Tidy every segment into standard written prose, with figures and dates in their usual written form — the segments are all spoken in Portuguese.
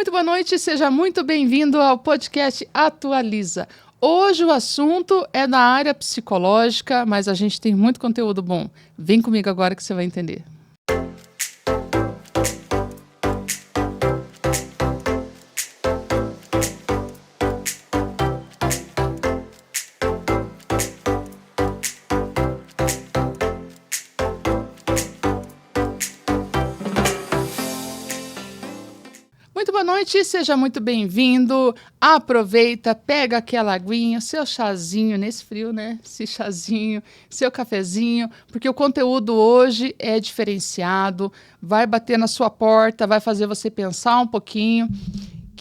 Muito boa noite, seja muito bem-vindo ao podcast Atualiza. Hoje o assunto é da área psicológica, mas a gente tem muito conteúdo bom. Vem comigo agora que você vai entender. Muito boa noite, seja muito bem-vindo. Aproveita, pega aquela aguinha, seu chazinho nesse frio, né? Esse chazinho, seu cafezinho, porque o conteúdo hoje é diferenciado, vai bater na sua porta, vai fazer você pensar um pouquinho,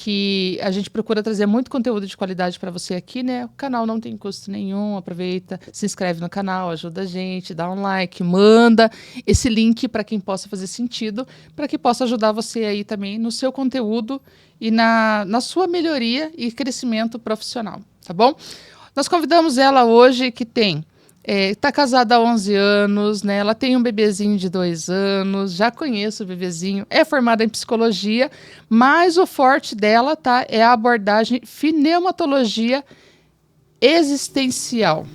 que a gente procura trazer muito conteúdo de qualidade para você aqui, né? O canal não tem custo nenhum, aproveita, se inscreve no canal, ajuda a gente, dá um like, manda esse link para quem possa fazer sentido, para que possa ajudar você aí também no seu conteúdo e na sua melhoria e crescimento profissional, tá bom? Nós convidamos ela hoje que tem tá casada há 11 anos, né? Ela tem um bebezinho de 2 anos, já conheço o bebezinho, é formada em psicologia, mas o forte dela, tá, é a abordagem pneumatologia existencial.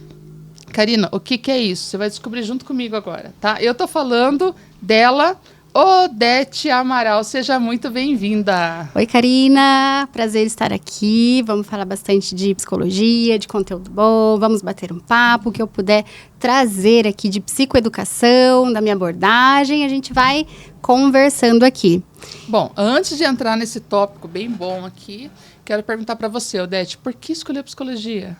Karina, o que é isso? Você vai descobrir junto comigo agora, tá? Eu tô falando dela, Odete Amaral, seja muito bem-vinda. Oi, Karina, prazer estar aqui. Vamos falar bastante de psicologia, de conteúdo bom, vamos bater um papo, o que eu puder trazer aqui de psicoeducação, da minha abordagem, a gente vai conversando aqui. Bom, antes de entrar nesse tópico bem bom aqui, quero perguntar para você, Odete, por que escolher psicologia?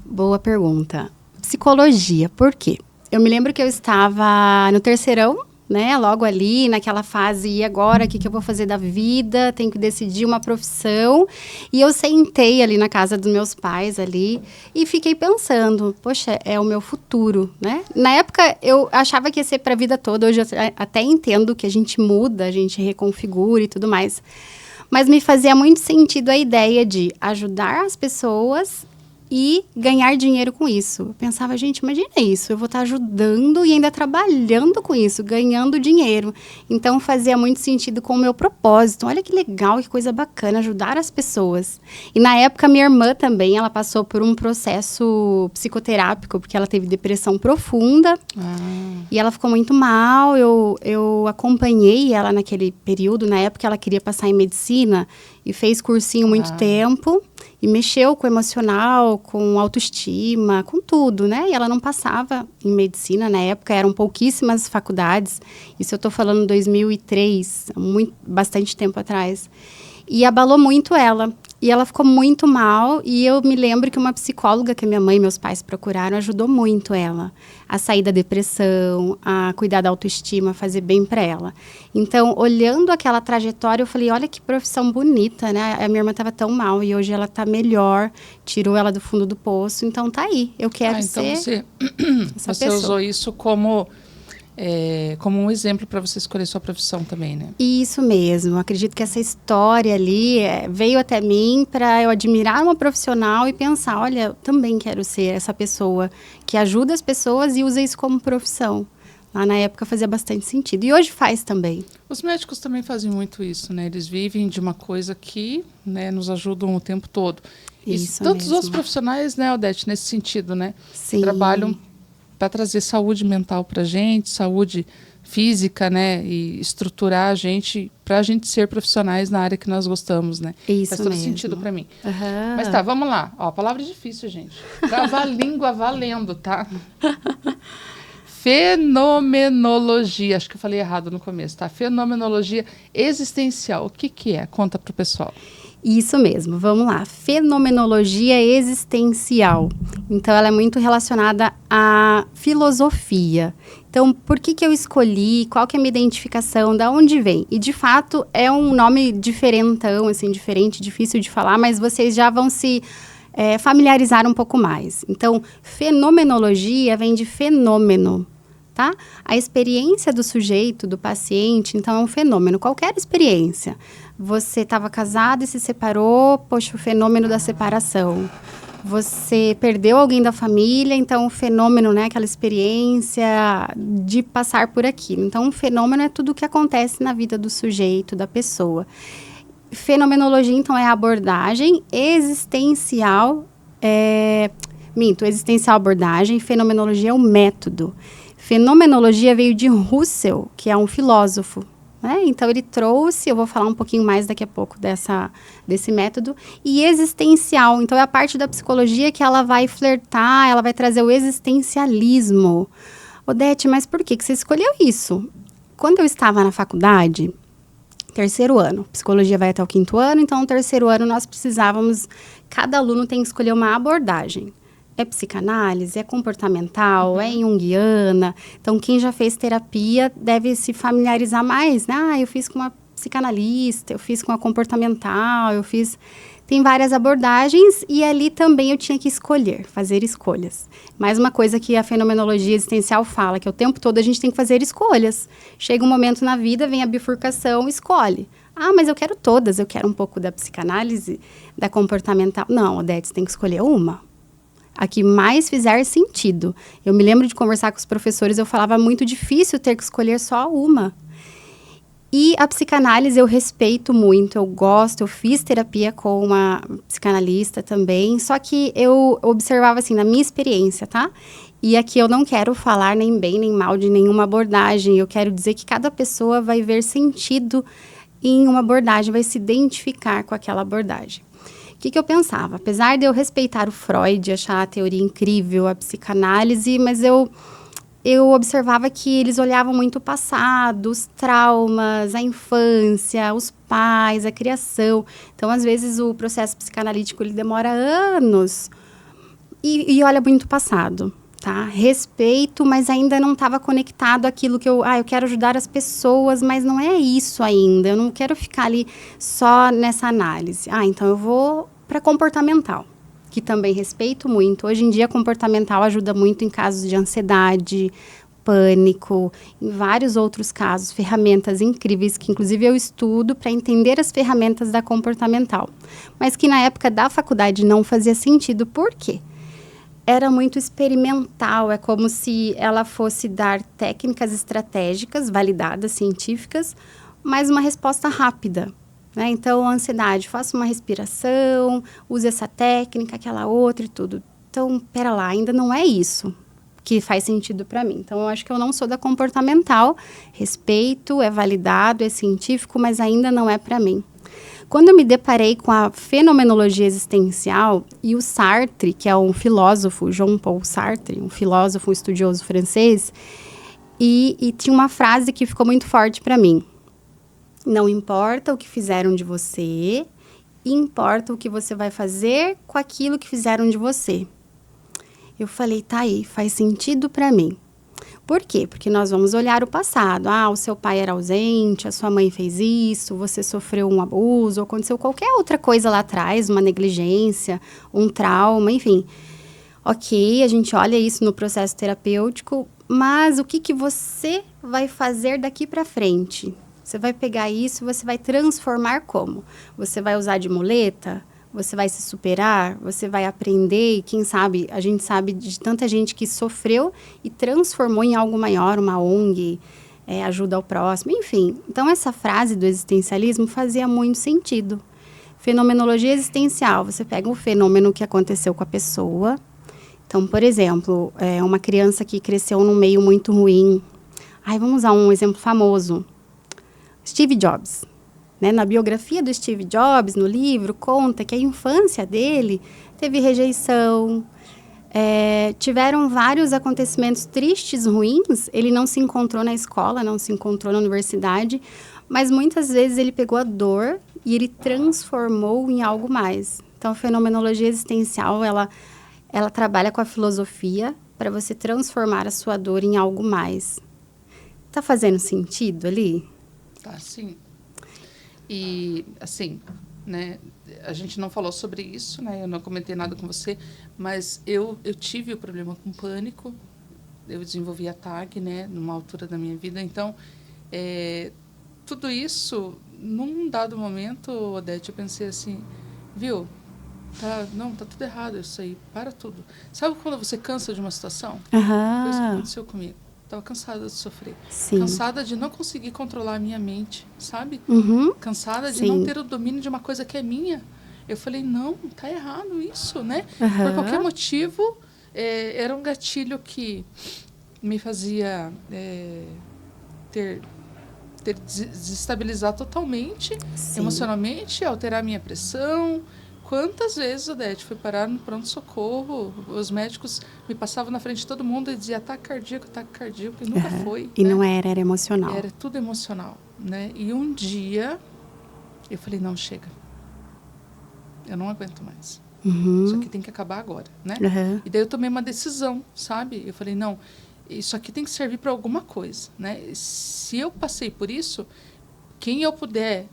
Boa pergunta. Psicologia, por quê? Eu me lembro que eu estava no terceirão, né, logo ali, naquela fase, e agora, o que eu vou fazer da vida? Tenho que decidir uma profissão. E eu sentei ali na casa dos meus pais ali e fiquei pensando, poxa, é o meu futuro, né? Na época, eu achava que ia ser para a vida toda. Hoje eu até entendo que a gente muda, a gente reconfigura e tudo mais. Mas me fazia muito sentido a ideia de ajudar as pessoas e ganhar dinheiro com isso. Eu pensava, gente, imagina isso, eu vou estar ajudando e ainda trabalhando com isso, ganhando dinheiro. Então, fazia muito sentido com o meu propósito. Olha que legal, que coisa bacana, ajudar as pessoas. E na época, minha irmã também, ela passou por um processo psicoterápico, porque ela teve depressão profunda. E ela ficou muito mal. Eu acompanhei ela naquele período, na época ela queria passar em medicina e fez cursinho muito tempo. E mexeu com o emocional, com autoestima, com tudo, né? E ela não passava em medicina na época, eram pouquíssimas faculdades. Isso eu estou falando em 2003, bastante tempo atrás. E abalou muito ela. E ela ficou muito mal, e eu me lembro que uma psicóloga que minha mãe e meus pais procuraram ajudou muito ela a sair da depressão, a cuidar da autoestima, a fazer bem para ela. Então, olhando aquela trajetória, eu falei, olha que profissão bonita, né? A minha irmã estava tão mal e hoje ela está melhor, tirou ela do fundo do poço, então tá aí, eu quero então ser você usou isso como um exemplo para você escolher sua profissão também, né? Isso mesmo. Acredito que essa história ali veio até mim para eu admirar uma profissional e pensar, olha, eu também quero ser essa pessoa que ajuda as pessoas e usa isso como profissão. Lá na época fazia bastante sentido. E hoje faz também. Os médicos também fazem muito isso, né? Eles vivem de uma coisa que, né, nos ajudam o tempo todo. Isso e todos mesmo. os profissionais, né, Odete, nesse sentido, né? Sim. Trabalham para trazer saúde mental para a gente, saúde física, né, e estruturar a gente para a gente ser profissionais na área que nós gostamos, né? Isso faz todo mesmo. sentido para mim. Uhum. Mas tá, vamos lá. Ó, a palavra é difícil, gente. Trava a língua valendo, tá? Fenomenologia, acho que eu falei errado no começo, tá? Fenomenologia existencial. O que é? Conta pro pessoal. Isso mesmo, vamos lá. Fenomenologia existencial. Então, ela é muito relacionada à filosofia. Então, por que eu escolhi? Qual que é a minha identificação? Da onde vem? E, de fato, é um nome diferentão, assim, diferente, difícil de falar, mas vocês já vão se familiarizar um pouco mais. Então, fenomenologia vem de fenômeno, tá? A experiência do sujeito, do paciente, então, é um fenômeno. Qualquer experiência. Você estava casado e se separou, poxa, o fenômeno da separação. Você perdeu alguém da família, então o fenômeno, né, aquela experiência de passar por aquilo. Então, um fenômeno é tudo o que acontece na vida do sujeito, da pessoa. Fenomenologia, então, é a abordagem existencial. Existencial abordagem, fenomenologia é o método. Fenomenologia veio de Russell, que é um filósofo, né? Então, ele trouxe, eu vou falar um pouquinho mais daqui a pouco desse método, e existencial. Então, é a parte da psicologia que ela vai flertar, ela vai trazer o existencialismo. Odete, mas por que você escolheu isso? Quando eu estava na faculdade, terceiro ano, psicologia vai até o quinto ano, então no terceiro ano nós precisávamos, cada aluno tem que escolher uma abordagem. É psicanálise, é comportamental, é junguiana. Então, quem já fez terapia deve se familiarizar mais, né? Eu fiz com uma psicanalista, eu fiz com a comportamental, Tem várias abordagens e ali também eu tinha que escolher, fazer escolhas. Mais uma coisa que a fenomenologia existencial fala, que o tempo todo a gente tem que fazer escolhas. Chega um momento na vida, vem a bifurcação, escolhe. Ah, mas eu quero todas, eu quero um pouco da psicanálise, da comportamental. Não, Odete, você tem que escolher uma. A que mais fizer sentido. Eu me lembro de conversar com os professores, eu falava muito difícil ter que escolher só uma. E a psicanálise eu respeito muito, eu gosto, eu fiz terapia com uma psicanalista também, só que eu observava assim, na minha experiência, tá? E aqui eu não quero falar nem bem nem mal de nenhuma abordagem, eu quero dizer que cada pessoa vai ver sentido em uma abordagem, vai se identificar com aquela abordagem. O que eu pensava? Apesar de eu respeitar o Freud, achar a teoria incrível, a psicanálise, mas eu observava que eles olhavam muito o passado, os traumas, a infância, os pais, a criação. Então, às vezes, o processo psicanalítico ele demora anos e olha muito o passado, tá? Respeito, mas ainda não estava conectado àquilo que eu quero ajudar as pessoas, mas não é isso ainda. Eu não quero ficar ali só nessa análise. Então eu vou para comportamental, que também respeito muito. Hoje em dia, comportamental ajuda muito em casos de ansiedade, pânico, em vários outros casos, ferramentas incríveis que, inclusive, eu estudo para entender as ferramentas da comportamental. Mas que, na época da faculdade, não fazia sentido. Por quê? Era muito experimental, é como se ela fosse dar técnicas estratégicas, validadas, científicas, mas uma resposta rápida. Né? Então, a ansiedade, faça uma respiração, use essa técnica, aquela outra e tudo. Então, pera lá, ainda não é isso que faz sentido para mim. Então, eu acho que eu não sou da comportamental, respeito, é validado, é científico, mas ainda não é para mim. Quando eu me deparei com a fenomenologia existencial e o Sartre, que é um filósofo, Jean-Paul Sartre, um filósofo, um estudioso francês, e tinha uma frase que ficou muito forte para mim. Não importa o que fizeram de você, importa o que você vai fazer com aquilo que fizeram de você. Eu falei, tá aí, faz sentido para mim. Por quê? Porque nós vamos olhar o passado. O seu pai era ausente, a sua mãe fez isso, você sofreu um abuso, ou aconteceu qualquer outra coisa lá atrás, uma negligência, um trauma, enfim. Ok, a gente olha isso no processo terapêutico, mas o que você vai fazer daqui para frente? Você vai pegar isso, você vai transformar como? Você vai usar de muleta? Você vai se superar? Você vai aprender? E quem sabe, a gente sabe de tanta gente que sofreu e transformou em algo maior, uma ONG, ajuda ao próximo, enfim. Então, essa frase do existencialismo fazia muito sentido. Fenomenologia existencial, você pega um fenômeno que aconteceu com a pessoa. Então, por exemplo, uma criança que cresceu num meio muito ruim. Vamos usar um exemplo famoso. Steve Jobs, né? Na biografia do Steve Jobs, no livro, conta que a infância dele teve rejeição, tiveram vários acontecimentos tristes, ruins. Ele não se encontrou na escola, não se encontrou na universidade, mas muitas vezes ele pegou a dor e ele transformou em algo mais. Então, a fenomenologia existencial, ela trabalha com a filosofia para você transformar a sua dor em algo mais. Tá fazendo sentido ali? Tá, sim. E, assim, né, a gente não falou sobre isso, né, eu não comentei nada com você, mas eu tive o problema com pânico, eu desenvolvi a TAG, né, numa altura da minha vida, então, tudo isso, num dado momento, Odete, eu pensei assim, viu, tá tudo errado isso aí, para tudo. Sabe quando você cansa de uma situação? Foi isso que aconteceu comigo. Estava cansada de sofrer. Sim. Cansada de não conseguir controlar a minha mente, sabe? Cansada de Sim. não ter o domínio de uma coisa que é minha. Eu falei, não, tá errado isso, né? Uhum. Por qualquer motivo, era um gatilho que me fazia desestabilizar totalmente, Sim. emocionalmente, alterar minha pressão. Quantas vezes, Odete, fui parar no pronto-socorro, os médicos me passavam na frente de todo mundo e diziam ataque cardíaco, e nunca foi. E né? não era emocional. Era tudo emocional, né? E um dia, eu falei, não, chega. Eu não aguento mais. Isso aqui tem que acabar agora, né? E daí eu tomei uma decisão, sabe? Eu falei, não, isso aqui tem que servir para alguma coisa, né? Se eu passei por isso, quem eu puder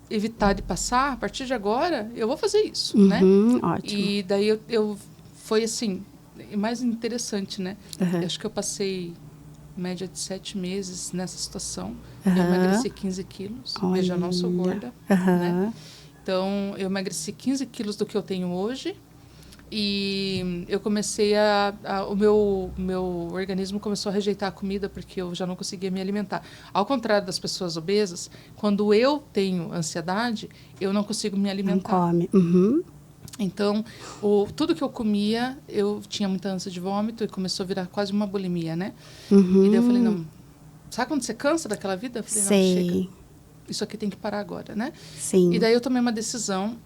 evitar de passar, a partir de agora, eu vou fazer isso, né? Ótimo. E daí eu foi assim, mais interessante, né? Eu acho que eu passei média de 7 meses nessa situação. Eu emagreci 15 quilos. Veja, eu não sou gorda, né? Então, eu emagreci 15 quilos do que eu tenho hoje. E eu comecei o meu organismo começou a rejeitar a comida porque eu já não conseguia me alimentar. Ao contrário das pessoas obesas, quando eu tenho ansiedade, eu não consigo me alimentar. Não come. Então, tudo que eu comia, eu tinha muita ânsia de vômito e começou a virar quase uma bulimia, né? E daí eu falei, não... Sabe quando você cansa daquela vida? Eu falei, não, chega. Isso aqui tem que parar agora, né? Sim. E daí eu tomei uma decisão.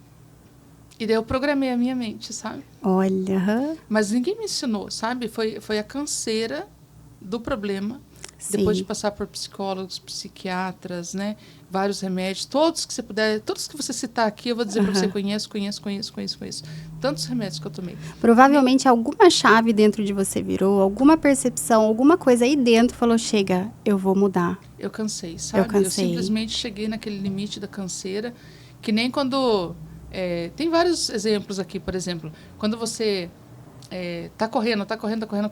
E daí eu programei a minha mente, sabe? Olha. Mas ninguém me ensinou, sabe? Foi a canseira do problema. Sim. Depois de passar por psicólogos, psiquiatras, né? Vários remédios, todos que você puder, todos que você citar aqui, eu vou dizer para você, conheço. Tantos remédios que eu tomei. Provavelmente alguma chave dentro de você virou, alguma percepção, alguma coisa aí dentro falou, chega, eu vou mudar. Eu cansei, sabe? Eu simplesmente cheguei naquele limite da canseira, que nem quando... tem vários exemplos aqui, por exemplo, quando você tá correndo,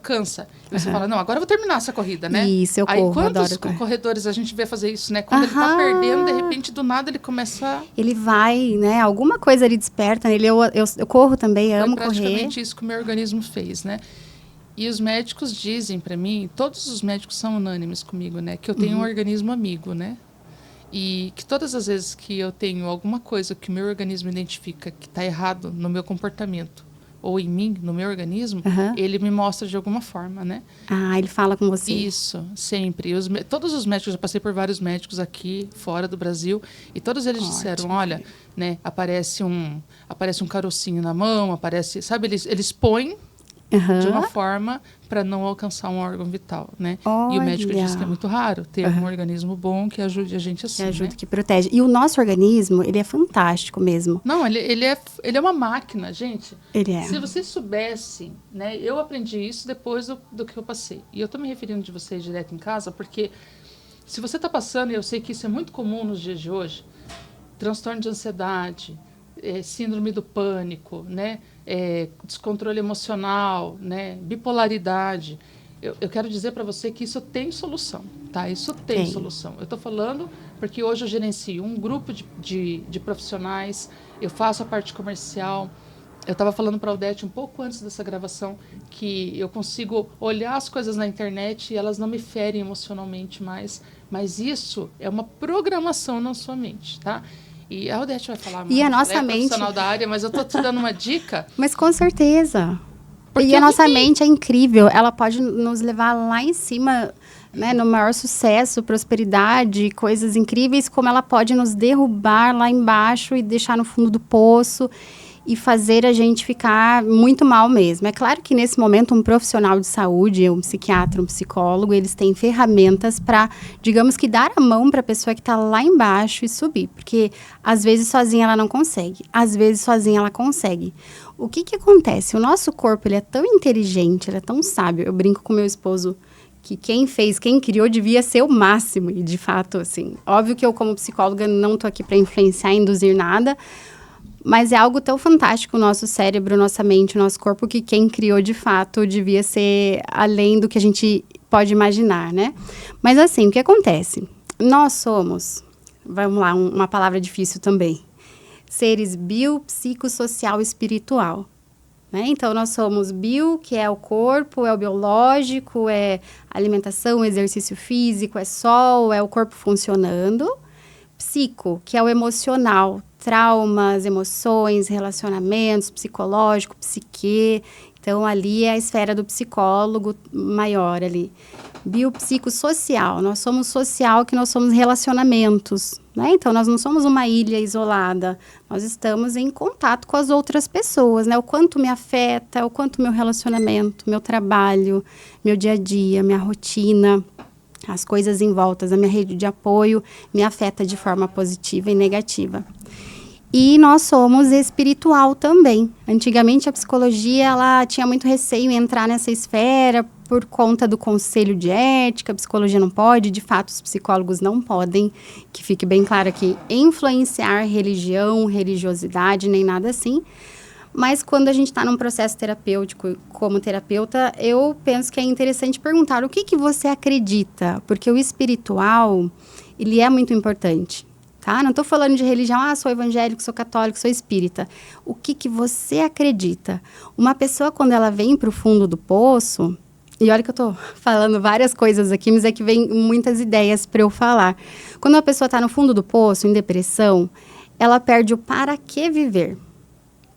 cansa. E você fala, não, agora eu vou terminar essa corrida, né? Isso, eu Aí corro, quantos adoro corredores a gente vê fazer isso, né? Quando ele tá perdendo, de repente, do nada, ele começa... Ele vai, né? Alguma coisa ele desperta nele. Eu corro também, amo correr. Foi praticamente isso que o meu organismo fez, né? E os médicos dizem para mim, todos os médicos são unânimes comigo, né? Que eu tenho um organismo amigo, né? E que todas as vezes que eu tenho alguma coisa que o meu organismo identifica que está errado no meu comportamento ou em mim, no meu organismo, ele me mostra de alguma forma, né? Ele fala com você. Isso, sempre. Todos os médicos, eu passei por vários médicos aqui, fora do Brasil, e todos eles disseram, olha, né, aparece um carocinho na mão, sabe, eles põem de uma forma para não alcançar um órgão vital, né? Olha. E o médico diz que é muito raro ter um organismo bom que ajude a gente assim, que ajuda, né? que protege. E o nosso organismo, ele é fantástico mesmo. Não, ele é uma máquina, gente. Ele é. Se vocês soubessem, né? Eu aprendi isso depois do que eu passei. E eu tô me referindo de vocês direto em casa, porque se você tá passando, e eu sei que isso é muito comum nos dias de hoje, transtorno de ansiedade, síndrome do pânico, né? Descontrole emocional, né? Bipolaridade. Eu quero dizer para você que isso tem solução, tá? Isso tem solução. Eu estou falando porque hoje eu gerencio um grupo de profissionais, eu faço a parte comercial. Eu estava falando para a Odete um pouco antes dessa gravação que eu consigo olhar as coisas na internet e elas não me ferem emocionalmente mais, mas isso é uma programação na sua mente, tá? E a Odete vai falar mais. E a nossa mente... profissional da área, mas eu estou te dando uma dica. Mas com certeza. Porque e a nossa mente é incrível. Ela pode nos levar lá em cima, né, no maior sucesso, prosperidade, coisas incríveis, como ela pode nos derrubar lá embaixo e deixar no fundo do poço e fazer a gente ficar muito mal mesmo. É claro que nesse momento um profissional de saúde, um psiquiatra, um psicólogo, eles têm ferramentas para, digamos que, dar a mão para a pessoa que está lá embaixo e subir. Porque às vezes sozinha ela não consegue, às vezes sozinha ela consegue. O que acontece? O nosso corpo, ele é tão inteligente, ele é tão sábio. Eu brinco com meu esposo que quem criou devia ser o máximo. E de fato, assim, óbvio que eu como psicóloga não estou aqui para influenciar, induzir nada, mas é algo tão fantástico o nosso cérebro, nossa mente, o nosso corpo, que quem criou de fato devia ser além do que a gente pode imaginar, né? Mas assim, o que acontece? Nós somos, vamos lá, uma palavra difícil também, seres biopsicossocial espiritual. né? Então, nós somos bio, que é o corpo, é o biológico, é alimentação, exercício físico, é sol, é o corpo funcionando. Psico, que é o emocional, traumas, emoções, relacionamentos, psicológico, psique. Então, ali é a esfera do psicólogo maior ali. Biopsicossocial, nós somos social, que nós somos relacionamentos, né? Então, nós não somos uma ilha isolada, nós estamos em contato com as outras pessoas, né? O quanto me afeta, o quanto meu relacionamento, meu trabalho, meu dia a dia, minha rotina, as coisas em volta, a minha rede de apoio me afeta de forma positiva e negativa. E nós somos espiritual também. Antigamente a psicologia ela tinha muito receio em entrar nessa esfera por conta do conselho de ética, a psicologia não pode, de fato os psicólogos não podem, que fique bem claro aqui, influenciar religião, religiosidade, nem nada assim. Mas quando a gente está num processo terapêutico como terapeuta, eu penso que é interessante perguntar o que você acredita, porque o espiritual, ele é muito importante, tá? Não estou falando de religião, sou evangélico, sou católico, sou espírita. O que você acredita? Uma pessoa, quando ela vem para o fundo do poço, e olha que eu estou falando várias coisas aqui, mas é que vem muitas ideias para eu falar. Quando uma pessoa está no fundo do poço, em depressão, ela perde o para que viver.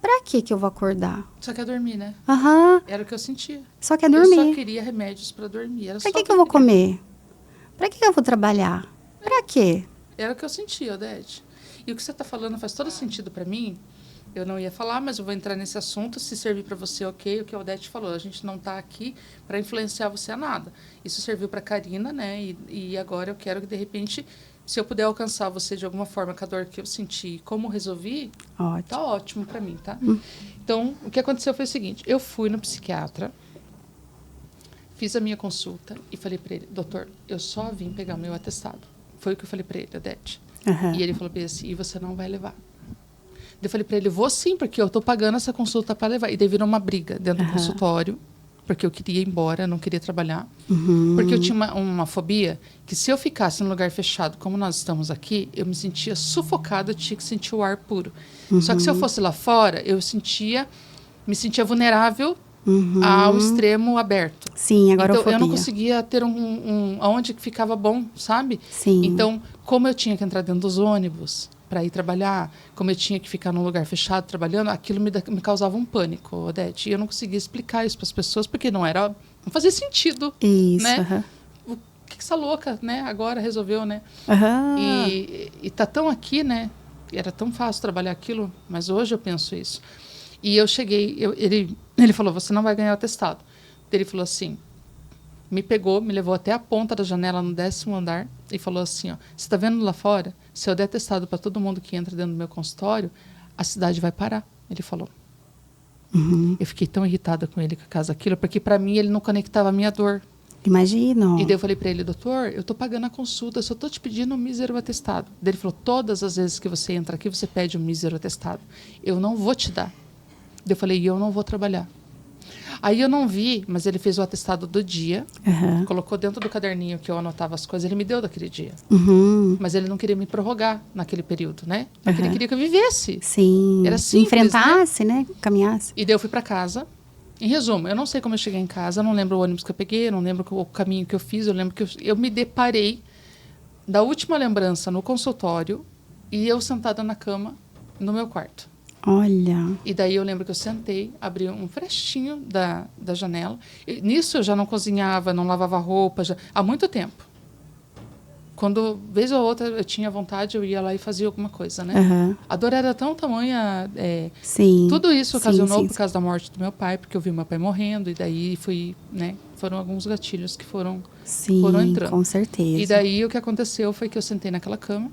Pra que eu vou acordar? Só quer dormir, né? Aham. Era o que eu sentia. Só quer dormir. Eu só queria remédios para dormir. Era pra só que eu vou comer? Pra que eu vou trabalhar? Pra quê? Era o que eu sentia, Odete. E o que você está falando faz todo sentido para mim. Eu não ia falar, mas eu vou entrar nesse assunto. Se servir para você, ok. O que a Odete falou, a gente não está aqui para influenciar você a nada. Isso serviu para Karina, né? E agora eu quero que, de repente, se eu puder alcançar você de alguma forma com a dor que eu senti, como resolvi, tá ótimo para mim, tá? Então, o que aconteceu foi o seguinte. Eu fui no psiquiatra, fiz a minha consulta e falei para ele, doutor, eu só vim pegar meu atestado. Foi o que eu falei para ele, Odete. Uhum. E ele falou bem assim, e você não vai levar. Eu falei para ele, vou sim, porque eu estou pagando essa consulta para levar. E daí virou uma briga dentro do consultório, porque eu queria ir embora, não queria trabalhar. Porque eu tinha uma fobia que se eu ficasse num lugar fechado, como nós estamos aqui, eu me sentia sufocada, eu tinha que sentir o ar puro. Só que se eu fosse lá fora, eu me sentia vulnerável ao extremo aberto. Sim, agora então, eu não conseguia ter aonde que ficava bom, sabe? Sim. Então, como eu tinha que entrar dentro dos ônibus para ir trabalhar, como eu tinha que ficar num lugar fechado trabalhando, aquilo me causava um pânico, Odete. E eu não conseguia explicar isso para as pessoas, porque não fazia sentido. Isso, né? O que essa louca, né, agora resolveu, né? E tá tão aqui, né? Era tão fácil trabalhar aquilo, mas hoje eu penso isso. E eu cheguei, ele falou, você não vai ganhar o atestado. Ele falou assim, me pegou, me levou até a ponta da janela no 10º andar e falou assim, ó, você está vendo lá fora? Se eu der atestado para todo mundo que entra dentro do meu consultório, a cidade vai parar. Ele falou. Eu fiquei tão irritada com ele com a casa aquilo, porque para mim ele não conectava a minha dor. Imagino. E daí eu falei para ele, doutor, eu estou pagando a consulta, eu só estou te pedindo um mísero atestado. Daí ele falou, todas as vezes que você entra aqui, você pede um mísero atestado. Eu não vou te dar. Daí eu falei, eu não vou trabalhar. Aí eu não vi, mas ele fez o atestado do dia, colocou dentro do caderninho que eu anotava as coisas, ele me deu daquele dia. Mas ele não queria me prorrogar naquele período, né? Porque ele queria que eu vivesse. Sim. Era simples, enfrentasse, né? Caminhasse. E daí eu fui para casa. Em resumo, eu não sei como eu cheguei em casa, eu não lembro o ônibus que eu peguei, eu não lembro o caminho que eu fiz, eu lembro que eu me deparei da última lembrança no consultório e eu sentada na cama no meu quarto. Olha. E daí eu lembro que eu sentei, abri um frestinho da janela. E nisso eu já não cozinhava, não lavava roupa, há muito tempo. Quando, vez ou outra, eu tinha vontade, eu ia lá e fazia alguma coisa, né? A dor era tão tamanha... sim. Tudo isso ocasionou por causa da morte do meu pai, porque eu vi meu pai morrendo, e daí foram alguns gatilhos que foram entrando. Com certeza. E daí o que aconteceu foi que eu sentei naquela cama,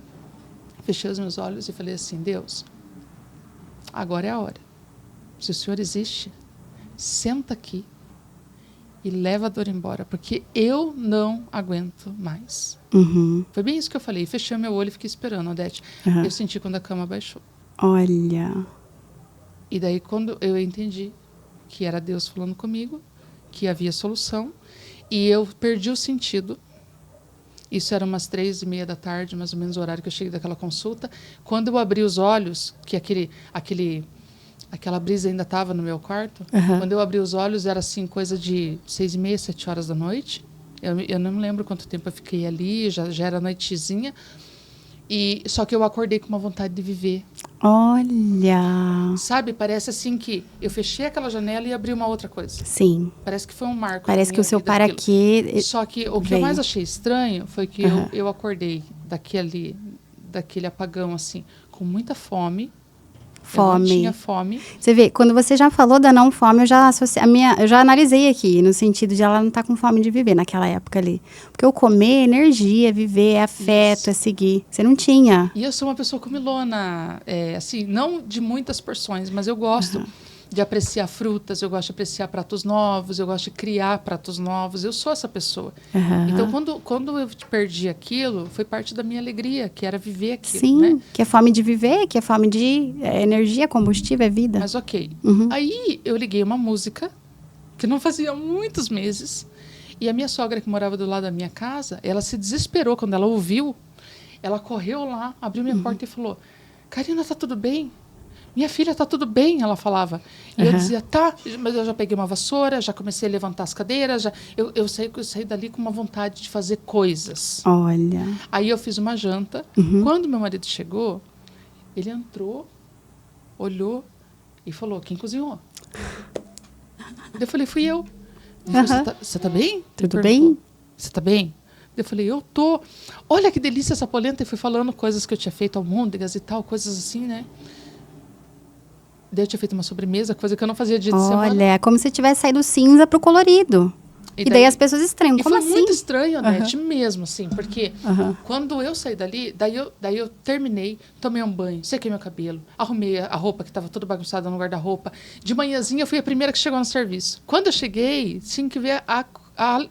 fechei os meus olhos e falei assim, Deus... Agora é a hora. Se o Senhor existe, senta aqui e leva a dor embora, porque eu não aguento mais. Foi bem isso que eu falei. Fechei meu olho e fiquei esperando, Odete. Eu senti quando a cama baixou. Olha. E daí quando eu entendi que era Deus falando comigo, que havia solução, e eu perdi o sentido. Isso era umas 3:30 da tarde, mais ou menos o horário que eu cheguei daquela consulta. Quando eu abri os olhos, que aquele aquela brisa ainda estava no meu quarto. Quando eu abri os olhos, era assim, coisa de 6h30, 7 horas da noite. Eu não me lembro quanto tempo eu fiquei ali, já era noitezinha. Só que eu acordei com uma vontade de viver. Olha! Sabe, parece assim que eu fechei aquela janela e abri uma outra coisa. Sim. Parece que foi um marco. Parece que o seu para quê. Só que o que eu mais achei estranho foi que eu acordei daquele apagão, assim, com muita fome. Eu não tinha fome. Você vê, quando você já falou da não fome, eu já analisei aqui, no sentido de ela não estar com fome de viver naquela época ali. Porque o comer é energia, é viver, é afeto, é seguir. Você não tinha. E eu sou uma pessoa comilona, assim, não de muitas porções, mas eu gosto de apreciar frutas, eu gosto de apreciar pratos novos, eu gosto de criar pratos novos. Eu sou essa pessoa. Então, quando eu perdi aquilo, foi parte da minha alegria, que era viver aquilo. Sim, né? Que é fome de viver, que é fome de energia, combustível, é vida. Mas ok. Aí eu liguei uma música, que não fazia muitos meses, e a minha sogra, que morava do lado da minha casa, ela se desesperou quando ela ouviu. Ela correu lá, abriu minha porta e falou: Karina, tá tudo bem? Minha filha, tá tudo bem, ela falava. E eu dizia, tá, mas eu já peguei uma vassoura, já comecei a levantar as cadeiras, eu saí dali com uma vontade de fazer coisas. Olha. Aí eu fiz uma janta. Quando meu marido chegou, ele entrou, olhou e falou: quem cozinhou? Eu falei: fui eu. Ele falou: você tá bem? Tudo bem? Você tá bem? Eu falei: eu tô. Olha que delícia essa polenta. E fui falando coisas que eu tinha feito, almôndegas e tal, coisas assim, né? Daí eu tinha feito uma sobremesa, coisa que eu não fazia dia de semana. Olha, é como se tivesse saído cinza pro colorido. E daí as pessoas estranham. Como foi assim? Muito estranho, Anete, mesmo, assim. Porque quando eu saí dali, daí eu terminei, tomei um banho, sequei meu cabelo, arrumei a roupa que estava toda bagunçada no guarda-roupa. De manhãzinha, eu fui a primeira que chegou no serviço. Quando eu cheguei, tinha que ver a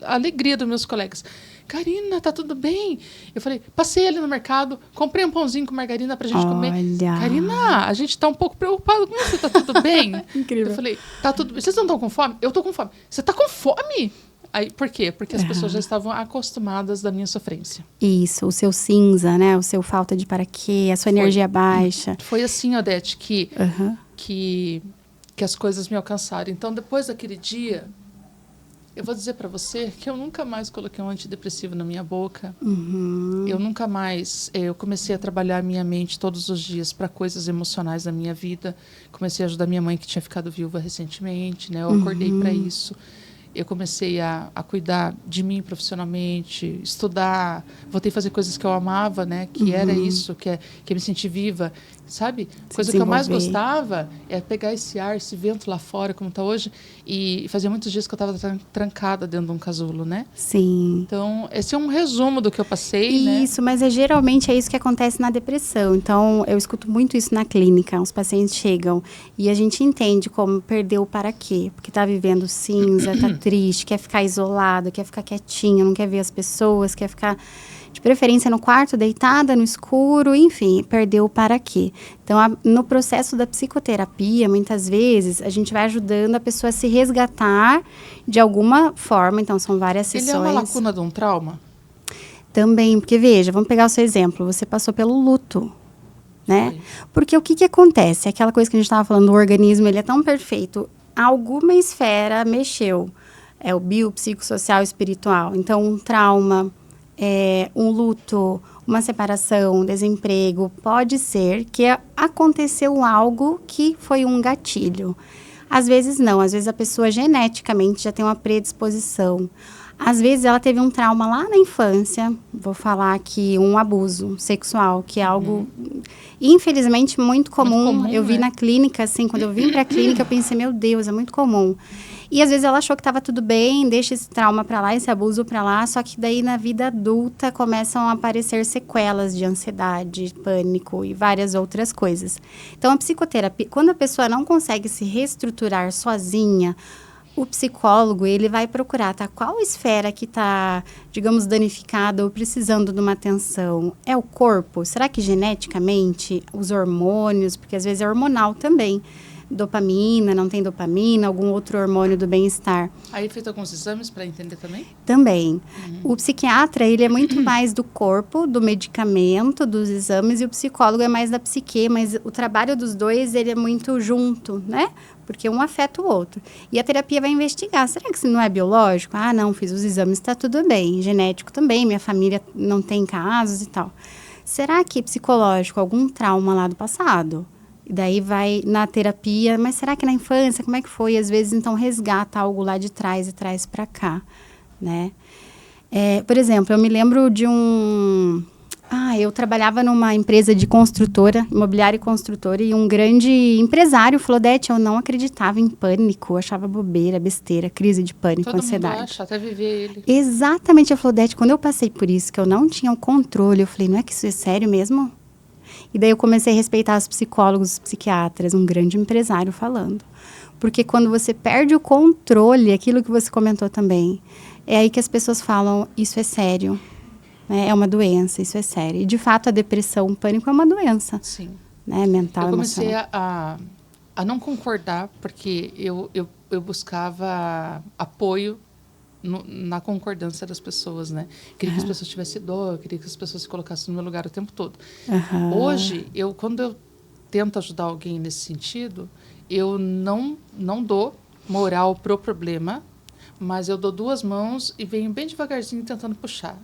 alegria dos meus colegas. Karina, tá tudo bem? Eu falei: passei ali no mercado, comprei um pãozinho com margarina pra gente comer. Karina, a gente tá um pouco preocupado com você, tá tudo bem? Incrível. Eu falei: tá tudo bem. Vocês não estão com fome? Eu tô com fome. Você tá com fome? Aí, por quê? Porque as pessoas já estavam acostumadas da minha sofrência. Isso, o seu cinza, né? O seu falta de para quê, a sua energia baixa. Foi assim, Odete, que as coisas me alcançaram. Então, depois daquele dia, eu vou dizer para você que eu nunca mais coloquei um antidepressivo na minha boca. Eu nunca mais... Eu comecei a trabalhar a minha mente todos os dias para coisas emocionais da minha vida. Comecei a ajudar minha mãe, que tinha ficado viúva recentemente, né? Eu acordei para isso. Eu comecei a cuidar de mim profissionalmente, estudar, voltei a fazer coisas que eu amava, né? Que era isso, que é me sentir viva, sabe? Coisa que eu mais gostava é pegar esse ar, esse vento lá fora, como está hoje, e fazia muitos dias que eu estava trancada dentro de um casulo, né? Sim. Então, esse é um resumo do que eu passei, né? Isso, mas geralmente é isso que acontece na depressão. Então, eu escuto muito isso na clínica. Os pacientes chegam e a gente entende como perdeu o para quê. Porque está vivendo cinza, está triste, quer ficar isolado, quer ficar quietinho, não quer ver as pessoas, quer ficar, de preferência, no quarto, deitada, no escuro, enfim, perdeu o para quê. Então, no processo da psicoterapia, muitas vezes, a gente vai ajudando a pessoa a se resgatar de alguma forma. Então, são várias sessões. Ele é uma lacuna de um trauma? Também, porque veja, vamos pegar o seu exemplo, você passou pelo luto, né? Sim. Porque o que acontece? Aquela coisa que a gente estava falando, o organismo, ele é tão perfeito, alguma esfera mexeu, é o biopsicossocial espiritual. Então, um trauma, um luto, uma separação, um desemprego, pode ser que aconteceu algo que foi um gatilho. Às vezes não, às vezes a pessoa geneticamente já tem uma predisposição. Às vezes ela teve um trauma lá na infância, vou falar aqui, um abuso sexual, que é algo, infelizmente, muito comum. Eu vi na clínica, assim, quando eu vim para a clínica, eu pensei, meu Deus, é muito comum. E às vezes ela achou que estava tudo bem, deixa esse trauma para lá, esse abuso para lá, só que daí na vida adulta começam a aparecer sequelas de ansiedade, pânico e várias outras coisas. Então, a psicoterapia, quando a pessoa não consegue se reestruturar sozinha, o psicólogo, ele vai procurar, tá? Qual esfera que está, digamos, danificada ou precisando de uma atenção? É o corpo? Será que geneticamente, os hormônios, porque às vezes é hormonal também, dopamina, não tem dopamina, algum outro hormônio do bem-estar. Aí é feito alguns exames para entender também? Também. O psiquiatra, ele é muito mais do corpo, do medicamento, dos exames, e o psicólogo é mais da psique, mas o trabalho dos dois, ele é muito junto, né? Porque um afeta o outro. E a terapia vai investigar, será que isso não é biológico? Ah, não, fiz os exames, está tudo bem. Genético também, minha família não tem casos e tal. Será que psicológico, algum trauma lá do passado? E daí vai na terapia, mas será que na infância, como é que foi? Às vezes, então, resgata algo lá de trás e traz para cá, né? Por exemplo, eu me lembro de eu trabalhava numa empresa de construtora, imobiliária e construtora, e um grande empresário falou, Dete, eu não acreditava em pânico, achava bobeira, besteira, crise de pânico, ansiedade. Todo mundo acha, até viver ele. Exatamente, eu falou, Dete, quando eu passei por isso, que eu não tinha o controle, eu falei, não é que isso é sério mesmo? E daí eu comecei a respeitar os psicólogos, os psiquiatras, um grande empresário falando. Porque quando você perde o controle, aquilo que você comentou também, é aí que as pessoas falam, isso é sério. É uma doença, isso é sério. E, de fato, a depressão, o pânico é uma doença. Sim. Né? Mental, eu comecei emocional. a não concordar, porque eu buscava apoio na concordância das pessoas, né? Queria que as pessoas tivessem dó, queria que as pessoas se colocassem no meu lugar o tempo todo. Hoje, quando eu tento ajudar alguém nesse sentido, eu não dou moral pro problema, mas eu dou 2 mãos e venho bem devagarzinho tentando puxar.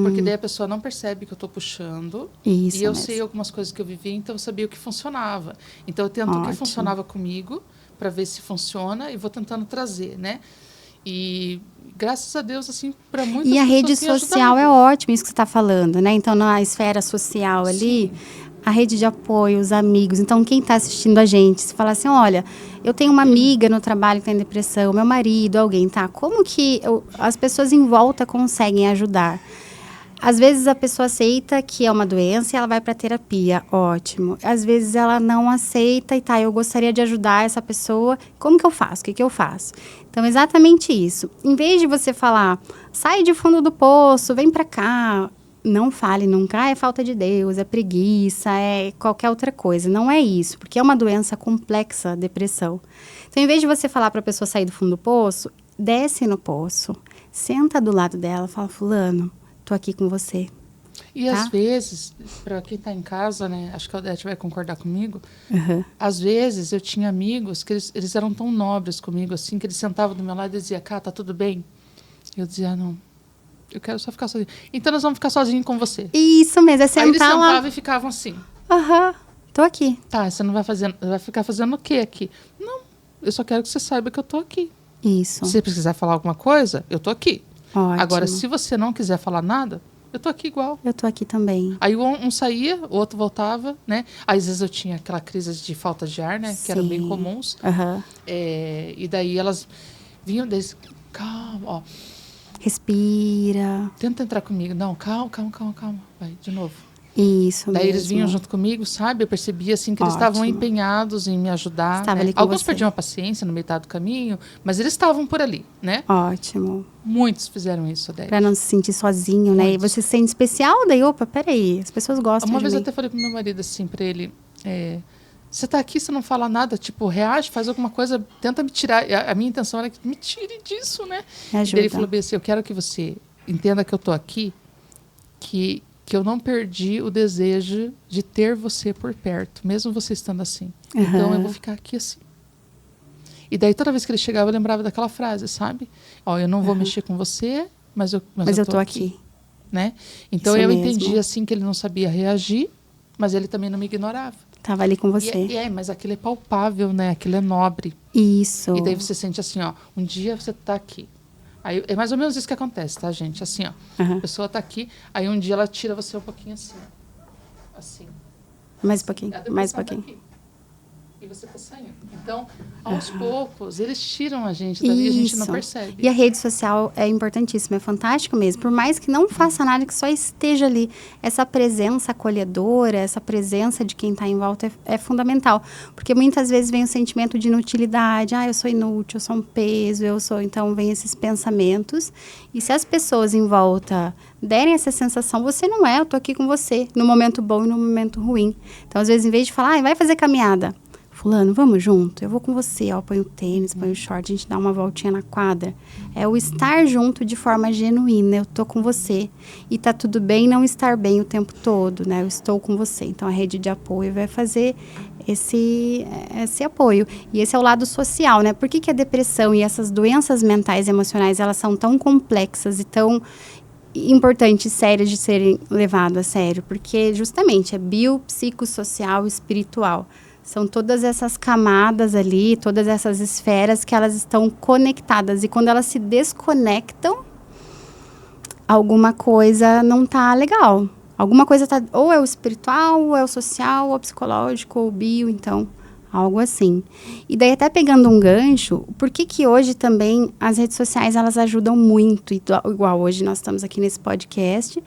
Porque daí a pessoa não percebe que eu estou puxando. Isso e eu mesmo. sei algumas coisas que eu vivi, então eu sabia o que funcionava. Então eu tento o que funcionava comigo para ver se funciona e vou tentando trazer, né? E graças a Deus, assim, para muitas pessoas... E a rede tem social ajudado. é ótimo, isso que você está falando, né? Então, na esfera social ali... Sim. A rede de apoio, os amigos. Então, quem está assistindo a gente, se falar assim, olha, eu tenho uma amiga no trabalho que tem depressão, meu marido, alguém, tá? Como que as pessoas em volta conseguem ajudar? Às vezes a pessoa aceita que é uma doença e ela vai para terapia, ótimo. Às vezes ela não aceita e tá, eu gostaria de ajudar essa pessoa, como que eu faço? O que eu faço? Então, exatamente isso. Em vez de você falar, sai de fundo do poço, vem para cá... Não fale nunca, é falta de Deus, é preguiça, é qualquer outra coisa. Não é isso, porque é uma doença complexa, a depressão. Então, em vez de você falar para a pessoa sair do fundo do poço, desce no poço, senta do lado dela, fala, fulano, tô aqui com você. E tá? Às vezes, para quem está em casa, né, acho que a Odete vai concordar comigo, às vezes eu tinha amigos que eles eram tão nobres comigo, assim, que eles sentavam do meu lado e diziam, Cá, tá tudo bem? E eu dizia, não. Eu quero só ficar sozinho. Então, nós vamos ficar sozinhos com você. Isso mesmo, é sentar Aí eles lá. sentavam e ficavam assim. Tô aqui. Tá, você não vai ficar fazendo o quê aqui? Não, eu só quero que você saiba que eu tô aqui. Isso. Se você precisar falar alguma coisa, eu tô aqui. Ótimo. Agora, se você não quiser falar nada, eu tô aqui igual. Eu tô aqui também. Aí um saía, o outro voltava, né? Aí, às vezes eu tinha aquela crise de falta de ar, né? Sim. Que eram bem comuns. E daí elas vinham deles, calma, ó. Respira. Tenta entrar comigo. Não, calma. Vai, de novo. Isso Daí mesmo. eles vinham junto comigo, sabe? Eu percebia, assim, que eles estavam empenhados em me ajudar. Estava né? ali com Alguns você. perdiam a paciência no metade do caminho, mas eles estavam por ali, né? Ótimo. Muitos fizeram isso, Odete. Pra não se sentir sozinho, né? E você se sente especial, daí, opa, peraí, as pessoas gostam Uma de vez mim. eu até falei pro meu marido, assim, pra ele... você tá aqui, você não fala nada, tipo, reage, faz alguma coisa, tenta me tirar. A minha intenção era que me tire disso, né? Me ajuda. E ele falou bem assim, eu quero que você entenda que eu tô aqui, que eu não perdi o desejo de ter você por perto, mesmo você estando assim. Então, eu vou ficar aqui assim. E daí, toda vez que ele chegava, eu lembrava daquela frase, sabe? Ó, eu não vou mexer com você, mas eu tô aqui. Né? Então, Isso eu mesmo. entendi, assim, que ele não sabia reagir, mas ele também não me ignorava. Tava ali com você. Mas aquilo é palpável, né? Aquilo é nobre. Isso. E daí você sente assim, ó, um dia você tá aqui. Aí, é mais ou menos isso que acontece, tá, gente? Assim, ó, a pessoa tá aqui, aí um dia ela tira você um pouquinho assim, ó. Assim. Mais um pouquinho, A mais um depressão tá pouquinho. aqui. E você tá saindo. Então, aos poucos, eles tiram a gente dali e a gente não percebe. E a rede social é importantíssima, é fantástico mesmo. Por mais que não faça nada, que só esteja ali, essa presença acolhedora, essa presença de quem está em volta é fundamental. Porque muitas vezes vem o sentimento de inutilidade. Eu sou inútil, eu sou um peso, Então, vem esses pensamentos. E se as pessoas em volta derem essa sensação, você não é, eu tô aqui com você, no momento bom e no momento ruim. Então, às vezes, em vez de falar, vai fazer caminhada, fulano, vamos junto? Eu vou com você, ó, põe o tênis, põe o short, a gente dá uma voltinha na quadra. É o estar junto de forma genuína, eu tô com você. E tá tudo bem não estar bem o tempo todo, né? Eu estou com você. Então, a rede de apoio vai fazer esse apoio. E esse é o lado social, né? Por que a depressão e essas doenças mentais e emocionais, elas são tão complexas e tão importantes, sérias de serem levadas a sério? Porque justamente é biopsicossocial e espiritual. São todas essas camadas ali, todas essas esferas que elas estão conectadas. E quando elas se desconectam, alguma coisa não tá legal. Alguma coisa tá, ou é o espiritual, ou é o social, ou o psicológico, ou o bio, então, algo assim. E daí, até pegando um gancho, por que hoje também as redes sociais, elas ajudam muito, igual hoje nós estamos aqui nesse podcast,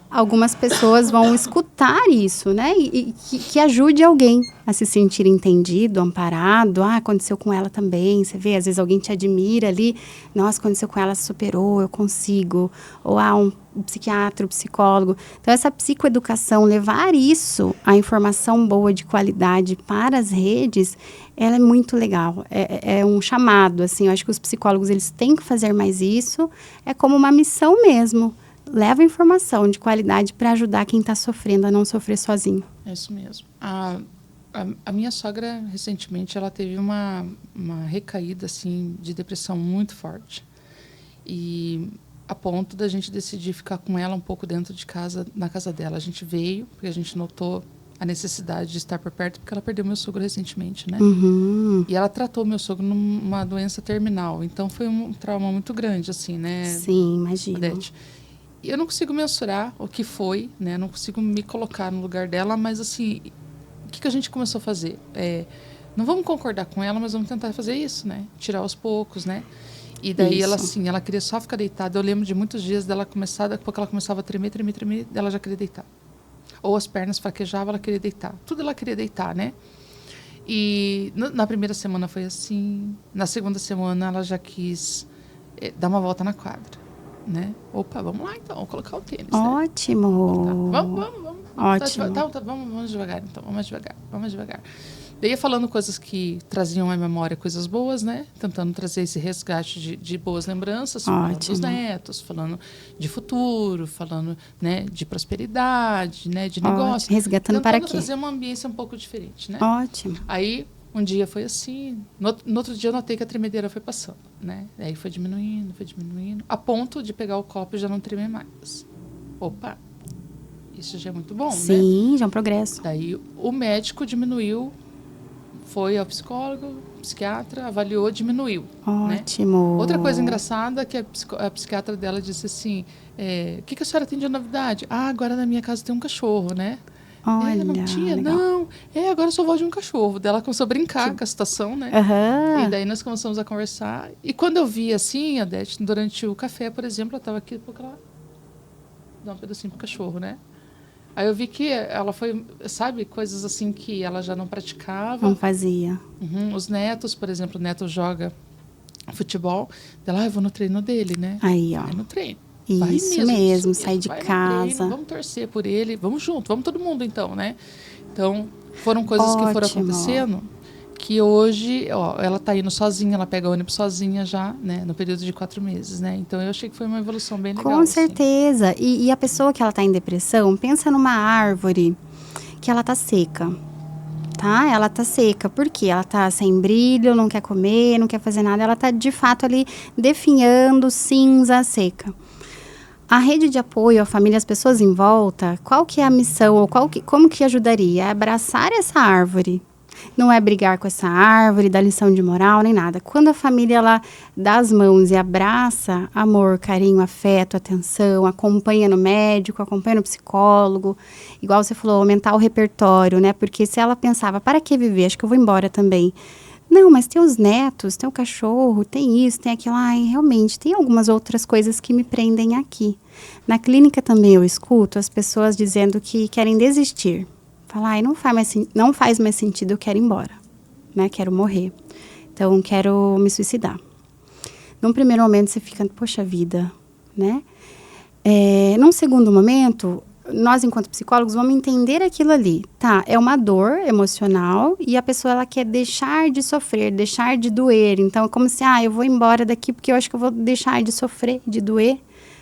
algumas pessoas vão escutar isso, né? E que ajude alguém a se sentir entendido, amparado. Ah, aconteceu com ela também. Você vê, às vezes alguém te admira ali. Nossa, aconteceu com ela, superou, eu consigo. Ou um psiquiatra, um psicólogo. Então, essa psicoeducação, levar isso, a informação boa de qualidade para as redes, ela é muito legal. É um chamado, assim. Eu acho que os psicólogos, eles têm que fazer mais isso. É como uma missão mesmo. Leva informação de qualidade para ajudar quem está sofrendo a não sofrer sozinho. É isso mesmo. A minha sogra, recentemente, ela teve uma recaída assim, de depressão muito forte. E a ponto da gente decidir ficar com ela um pouco dentro de casa, na casa dela. A gente veio, porque a gente notou a necessidade de estar por perto, porque ela perdeu meu sogro recentemente, né? Uhum. E ela tratou meu sogro numa doença terminal. Então, foi um trauma muito grande, assim, né? Sim, imagino. Odete? Eu não consigo mensurar o que foi, né? Não consigo me colocar no lugar dela, mas assim, o que a gente começou a fazer? Não vamos concordar com ela, mas vamos tentar fazer isso, né? Tirar aos poucos, né? E daí ela queria só ficar deitada. Eu lembro de muitos dias dela começar, daqui a pouco ela começava a tremer, ela já queria deitar. Ou as pernas fraquejavam, ela queria deitar. Tudo ela queria deitar, né? E na primeira semana foi assim. Na segunda semana ela já quis dar uma volta na quadra. Né? Opa, vamos lá então, vamos colocar o tênis. Ótimo. Né? Vamos. Ótimo. Vamos devagar então, vamos devagar. Daí ia falando coisas que traziam à memória coisas boas, né? Tentando trazer esse resgate de boas lembranças, falando dos netos, falando de futuro, falando, né, de prosperidade, né, de negócio. Resgatando para quê? Trazer uma ambiência um pouco diferente, né? Ótimo. Aí um dia foi assim, no outro dia eu notei que a tremedeira foi passando, né? Aí foi diminuindo, a ponto de pegar o copo e já não tremer mais. Opa, isso já é muito bom, né? Sim, já é um progresso. Daí o médico diminuiu, foi ao psicólogo, psiquiatra, avaliou, diminuiu. Ótimo. Né? Outra coisa engraçada é que a psiquiatra dela disse assim, o que a senhora tem de novidade? Ah, agora na minha casa tem um cachorro, né? Olha, não tinha, legal. não. Agora eu sou avó de um cachorro. Daí ela começou a brincar com a situação, né? Uhum. E daí nós começamos a conversar. E quando eu vi assim, Odete, durante o café, por exemplo, ela estava aqui, porque ela dá um pedacinho pro cachorro, né? Aí eu vi que ela foi, sabe, coisas assim que ela já não praticava. Não fazia. Uhum. Os netos, por exemplo, o neto joga futebol. Ela, eu vou no treino dele, né? Aí, ó. Vai no treino. Isso mesmo, sair de casa. Treino, vamos torcer por ele, vamos junto, vamos todo mundo então, né? Então, foram coisas que foram acontecendo que hoje, ó, ela tá indo sozinha, ela pega ônibus sozinha já, né? No período de 4 meses, né? Então, eu achei que foi uma evolução bem legal. Com certeza. Assim. E a pessoa que ela tá em depressão, pensa numa árvore que ela tá seca. Tá? Ela tá seca. Por quê? Ela tá sem brilho, não quer comer, não quer fazer nada. Ela tá, de fato, ali definhando, cinza, seca. A rede de apoio, a família, as pessoas em volta, qual que é a missão ou como que ajudaria? É abraçar essa árvore. Não é brigar com essa árvore, dar lição de moral, nem nada. Quando a família ela dá as mãos e abraça amor, carinho, afeto, atenção, acompanha no médico, acompanha no psicólogo, igual você falou, aumentar o repertório, né? Porque se ela pensava, para que viver? Acho que eu vou embora também. Não, mas tem os netos, tem o cachorro, tem isso, tem aquilo. Ai, realmente, tem algumas outras coisas que me prendem aqui. Na clínica também eu escuto as pessoas dizendo que querem desistir. Falar, ai, não faz mais sentido, eu quero ir embora. Né? Quero morrer. Então, quero me suicidar. Num primeiro momento, você fica, poxa vida, né? Num segundo momento, nós, enquanto psicólogos, vamos entender aquilo ali. Tá, é uma dor emocional e a pessoa, ela quer deixar de sofrer, deixar de doer. Então, é como se, eu vou embora daqui porque eu acho que eu vou deixar de sofrer, de doer,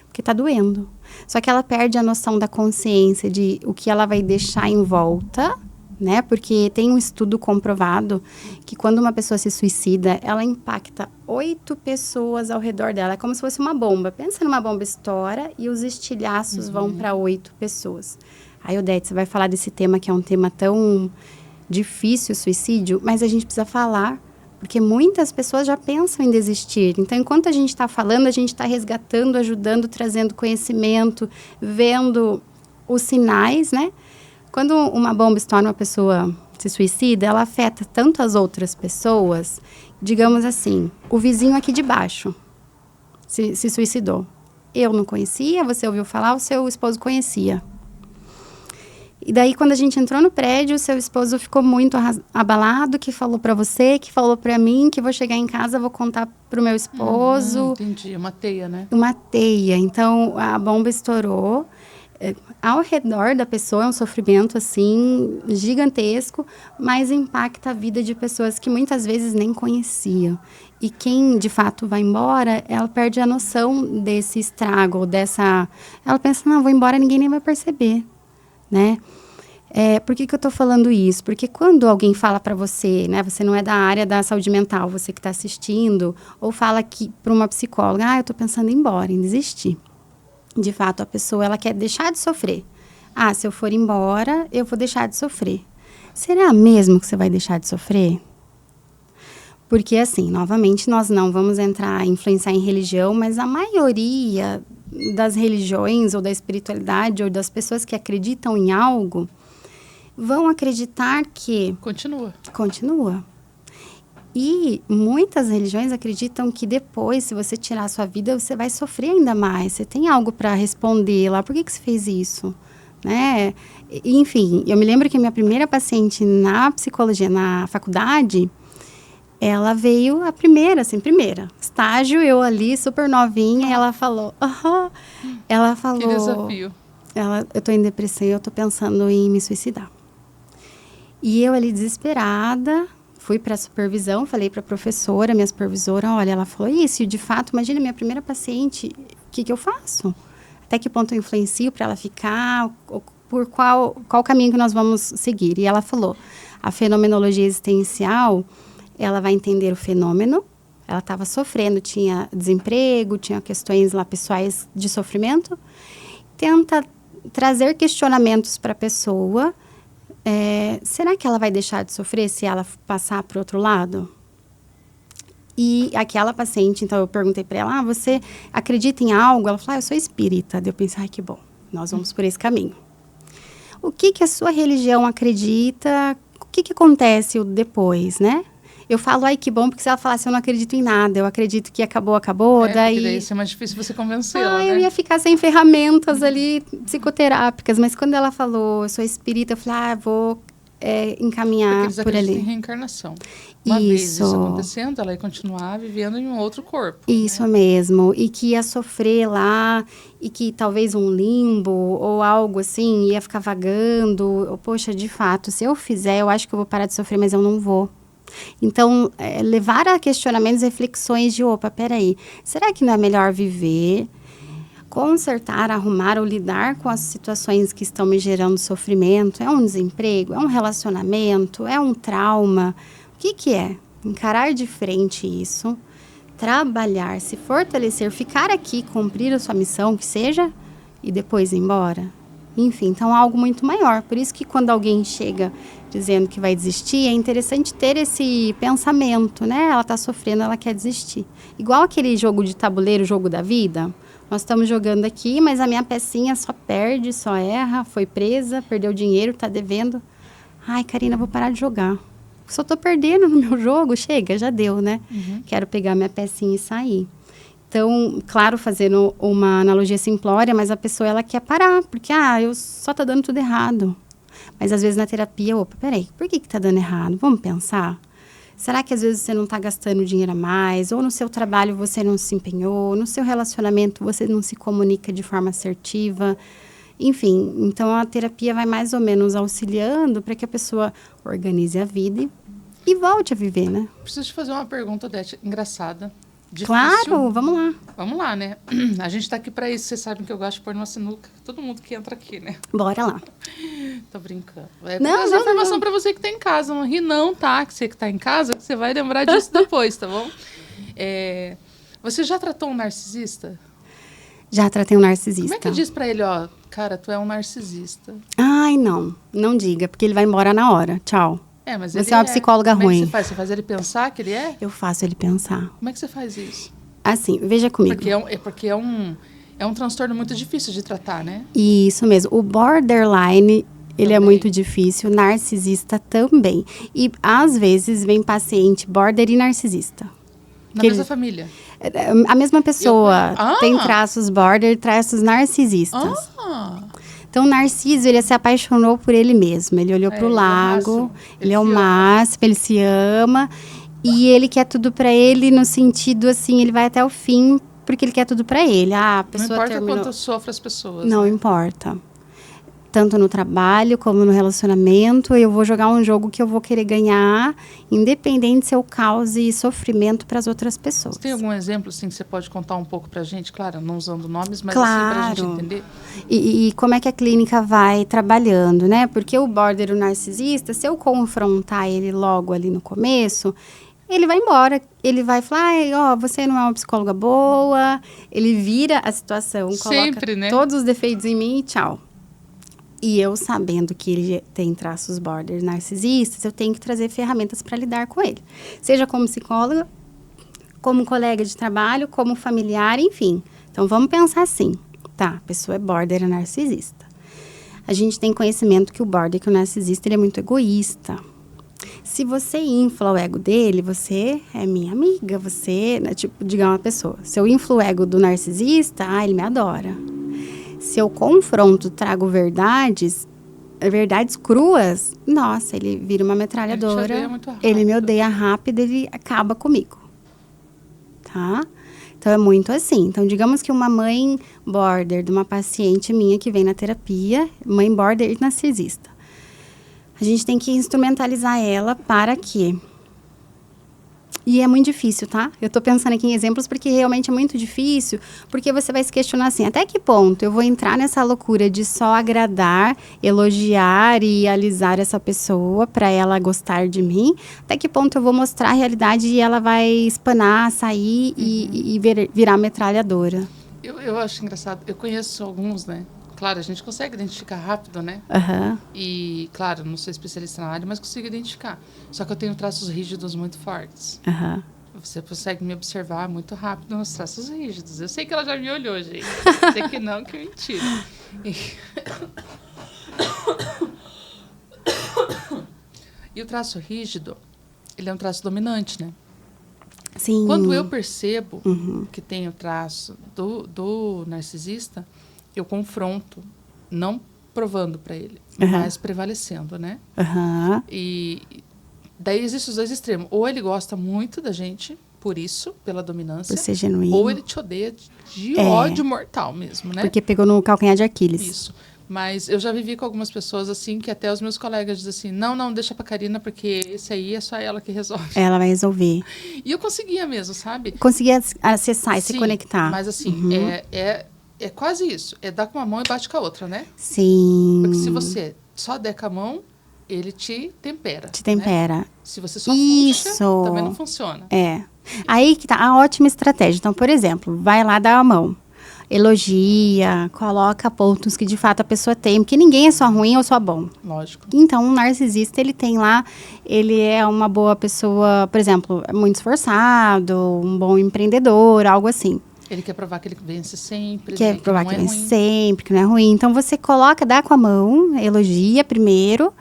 porque tá doendo. Só que ela perde a noção da consciência de o que ela vai deixar em volta, né? Porque tem um estudo comprovado que quando uma pessoa se suicida, ela impacta 8 pessoas ao redor dela. É como se fosse uma bomba. Pensa numa bomba, estoura e os estilhaços vão para 8 pessoas. Aí, Odete, você vai falar desse tema que é um tema tão difícil, o suicídio, mas a gente precisa falar, porque muitas pessoas já pensam em desistir. Então, enquanto a gente está falando, a gente está resgatando, ajudando, trazendo conhecimento, vendo os sinais, né? Quando uma bomba estoura, uma pessoa se suicida, ela afeta tanto as outras pessoas, digamos assim, o vizinho aqui de baixo se suicidou. Eu não conhecia, você ouviu falar, o seu esposo conhecia. E daí, quando a gente entrou no prédio, o seu esposo ficou muito abalado, que falou para você, que falou para mim, que vou chegar em casa, vou contar pro meu esposo. Entendi, uma teia, né? Uma teia. Então, a bomba estourou. Ao redor da pessoa é um sofrimento, assim, gigantesco, mas impacta a vida de pessoas que muitas vezes nem conheciam. E quem, de fato, vai embora, ela perde a noção desse estrago, dessa... Ela pensa, não, vou embora, ninguém nem vai perceber, né? Por que eu estou falando isso? Porque quando alguém fala para você, né, você não é da área da saúde mental, você que está assistindo, ou fala para uma psicóloga, eu estou pensando em ir embora, em desistir. De fato, a pessoa, ela quer deixar de sofrer. Se eu for embora, eu vou deixar de sofrer. Será mesmo que você vai deixar de sofrer? Porque, assim, novamente, nós não vamos influenciar em religião, mas a maioria das religiões, ou da espiritualidade, ou das pessoas que acreditam em algo, vão acreditar que... Continua. E muitas religiões acreditam que depois, se você tirar a sua vida, você vai sofrer ainda mais. Você tem algo para responder lá. Por que você fez isso? Né? Enfim, eu me lembro que a minha primeira paciente na psicologia, na faculdade, ela veio a primeira. Estágio, eu ali, super novinha, e ela falou... Que desafio. Eu tô em depressão e eu tô pensando em me suicidar. E eu ali, desesperada... Fui para a supervisão, falei para a professora, minha supervisora, olha, ela falou isso, e de fato, imagina, minha primeira paciente, o que eu faço? Até que ponto eu influencio para ela ficar? Por qual caminho que nós vamos seguir? E ela falou, a fenomenologia existencial, ela vai entender o fenômeno, ela estava sofrendo, tinha desemprego, tinha questões lá pessoais de sofrimento, tenta trazer questionamentos para a pessoa. Será que ela vai deixar de sofrer se ela passar para o outro lado? E aquela paciente, então eu perguntei para ela, você acredita em algo? Ela falou, eu sou espírita. Daí eu pensei, que bom, nós vamos por esse caminho. O que a sua religião acredita? O que acontece depois, né? Eu falo, que bom, porque se ela falasse, eu não acredito em nada, eu acredito que acabou, daí... Daí isso é mais difícil você convencê-la, né? Eu ia ficar sem ferramentas ali psicoterápicas, mas quando ela falou, eu sou espírita, eu falei, vou encaminhar porque eles por ali. Em reencarnação. Uma vez isso acontecendo, ela ia continuar vivendo em um outro corpo. Isso, né? Mesmo, e que ia sofrer lá, e que talvez um limbo ou algo assim, ia ficar vagando. Poxa, de fato, se eu fizer, eu acho que eu vou parar de sofrer, mas eu não vou. Então, levar a questionamentos e reflexões de, peraí, será que não é melhor viver, consertar, arrumar ou lidar com as situações que estão me gerando sofrimento? É um desemprego? É um relacionamento? É um trauma? O que é? Encarar de frente isso, trabalhar, se fortalecer, ficar aqui, cumprir a sua missão, que seja, e depois ir embora? Enfim, então é algo muito maior. Por isso que quando alguém chega dizendo que vai desistir, é interessante ter esse pensamento, né? Ela está sofrendo, ela quer desistir. Igual aquele jogo de tabuleiro, o jogo da vida. Nós estamos jogando aqui, mas a minha pecinha só perde, só erra, foi presa, perdeu dinheiro, está devendo. Karina, vou parar de jogar. Só estou perdendo no meu jogo, chega, já deu, né? Quero pegar minha pecinha e sair. Então, claro, fazendo uma analogia simplória, mas a pessoa, ela quer parar, porque, eu só tá dando tudo errado. Mas, às vezes, na terapia, peraí, por que tá dando errado? Vamos pensar? Será que, às vezes, você não tá gastando dinheiro a mais? Ou no seu trabalho você não se empenhou? No seu relacionamento você não se comunica de forma assertiva? Enfim, então a terapia vai mais ou menos auxiliando para que a pessoa organize a vida e volte a viver, né? Preciso te fazer uma pergunta, Odete, engraçada. Difícil. Claro, vamos lá. Vamos lá, né? A gente tá aqui pra isso. Vocês sabem que eu gosto de pôr numa sinuca. Todo mundo que entra aqui, né? Bora lá. Tô brincando. É pra trazer informação pra você que tá em casa. Não ri não, tá? Que você que tá em casa, você vai lembrar disso depois, tá bom? Você já tratou um narcisista? Já tratei um narcisista. Como é que diz pra ele, ó, cara, tu é um narcisista? Ai, não diga, porque ele vai embora na hora. Tchau. Mas você é uma psicóloga ruim. Como é que você faz? Você faz ele pensar que ele é? Eu faço ele pensar. Como é que você faz isso? Assim, veja comigo. Porque é um transtorno muito difícil de tratar, né? Isso mesmo. O borderline, ele é muito difícil. Narcisista também. E, às vezes, vem paciente border e narcisista. Na mesma família? A mesma pessoa tem traços border, traços narcisistas. Então, o Narciso, ele se apaixonou por ele mesmo. Ele olhou para o lago, ele é o máximo, ele se ama. E ele quer tudo para ele no sentido, assim, ele vai até o fim, porque ele quer tudo para ele. A pessoa não importa terminou... quanto sofre as pessoas. Não importa. Tanto no trabalho como no relacionamento, eu vou jogar um jogo que eu vou querer ganhar, independente se eu cause sofrimento para as outras pessoas. Você tem algum exemplo, assim, que você pode contar um pouco para a gente? Claro, não usando nomes, mas assim, para a gente entender. E como é que a clínica vai trabalhando, né? Porque o border, o narcisista, se eu confrontar ele logo ali no começo, ele vai embora. Ele vai falar, você não é uma psicóloga boa. Ele vira a situação, coloca todos os defeitos em mim e tchau. E eu, sabendo que ele tem traços border narcisistas, eu tenho que trazer ferramentas para lidar com ele. Seja como psicóloga, como colega de trabalho, como familiar, enfim. Então, vamos pensar assim. Tá, a pessoa é border, é narcisista. A gente tem conhecimento que o border, que o narcisista, ele é muito egoísta. Se você infla o ego dele, você é minha amiga, você... Né, tipo, diga uma pessoa. Se eu inflo o ego do narcisista, ele me adora. Se eu confronto, trago verdades cruas, nossa, ele vira uma metralhadora. Ele me odeia rápido, ele acaba comigo. Tá? Então, é muito assim. Então, digamos que uma mãe border de uma paciente minha que vem na terapia, mãe border e narcisista. A gente tem que instrumentalizar ela para quê? E é muito difícil, tá? Eu tô pensando aqui em exemplos porque realmente é muito difícil, porque você vai se questionar assim, até que ponto eu vou entrar nessa loucura de só agradar, elogiar e alisar essa pessoa para ela gostar de mim? Até que ponto eu vou mostrar a realidade e ela vai espanar, sair e virar metralhadora? Eu acho engraçado. Eu conheço alguns, né? Claro, a gente consegue identificar rápido, né? E, claro, não sou especialista na área, mas consigo identificar. Só que eu tenho traços rígidos muito fortes. Você consegue me observar muito rápido nos traços rígidos. Eu sei que ela já me olhou, gente. Sei que não, que mentira. E o traço rígido, ele é um traço dominante, né? Sim. Quando eu percebo que tem o traço do narcisista, eu confronto, não provando para ele, mas prevalecendo, né? E daí existem os dois extremos. Ou ele gosta muito da gente, por isso, pela dominância. Por ser genuíno. Ou ele te odeia de ódio mortal mesmo, né? Porque pegou no calcanhar de Aquiles. Isso. Mas eu já vivi com algumas pessoas assim, que até os meus colegas dizem assim, não, deixa pra Karina, porque esse aí é só ela que resolve. Ela vai resolver. E eu conseguia mesmo, sabe? Conseguia acessar e se conectar. Mas assim, é quase isso. É dar com uma mão e bate com a outra, né? Sim. Porque se você só der com a mão, ele te tempera. Te tempera. Né? Se você só puxa, também não funciona. Aí que tá a ótima estratégia. Então, por exemplo, vai lá dar a mão. Elogia, coloca pontos que de fato a pessoa tem. Porque ninguém é só ruim ou só bom. Lógico. Então, um narcisista, ele tem lá... Ele é uma boa pessoa, por exemplo, muito esforçado, um bom empreendedor, algo assim. Ele quer provar que ele vence sempre. Quer provar que vence sempre, que não é ruim. Então, você coloca, dá com a mão, elogia primeiro,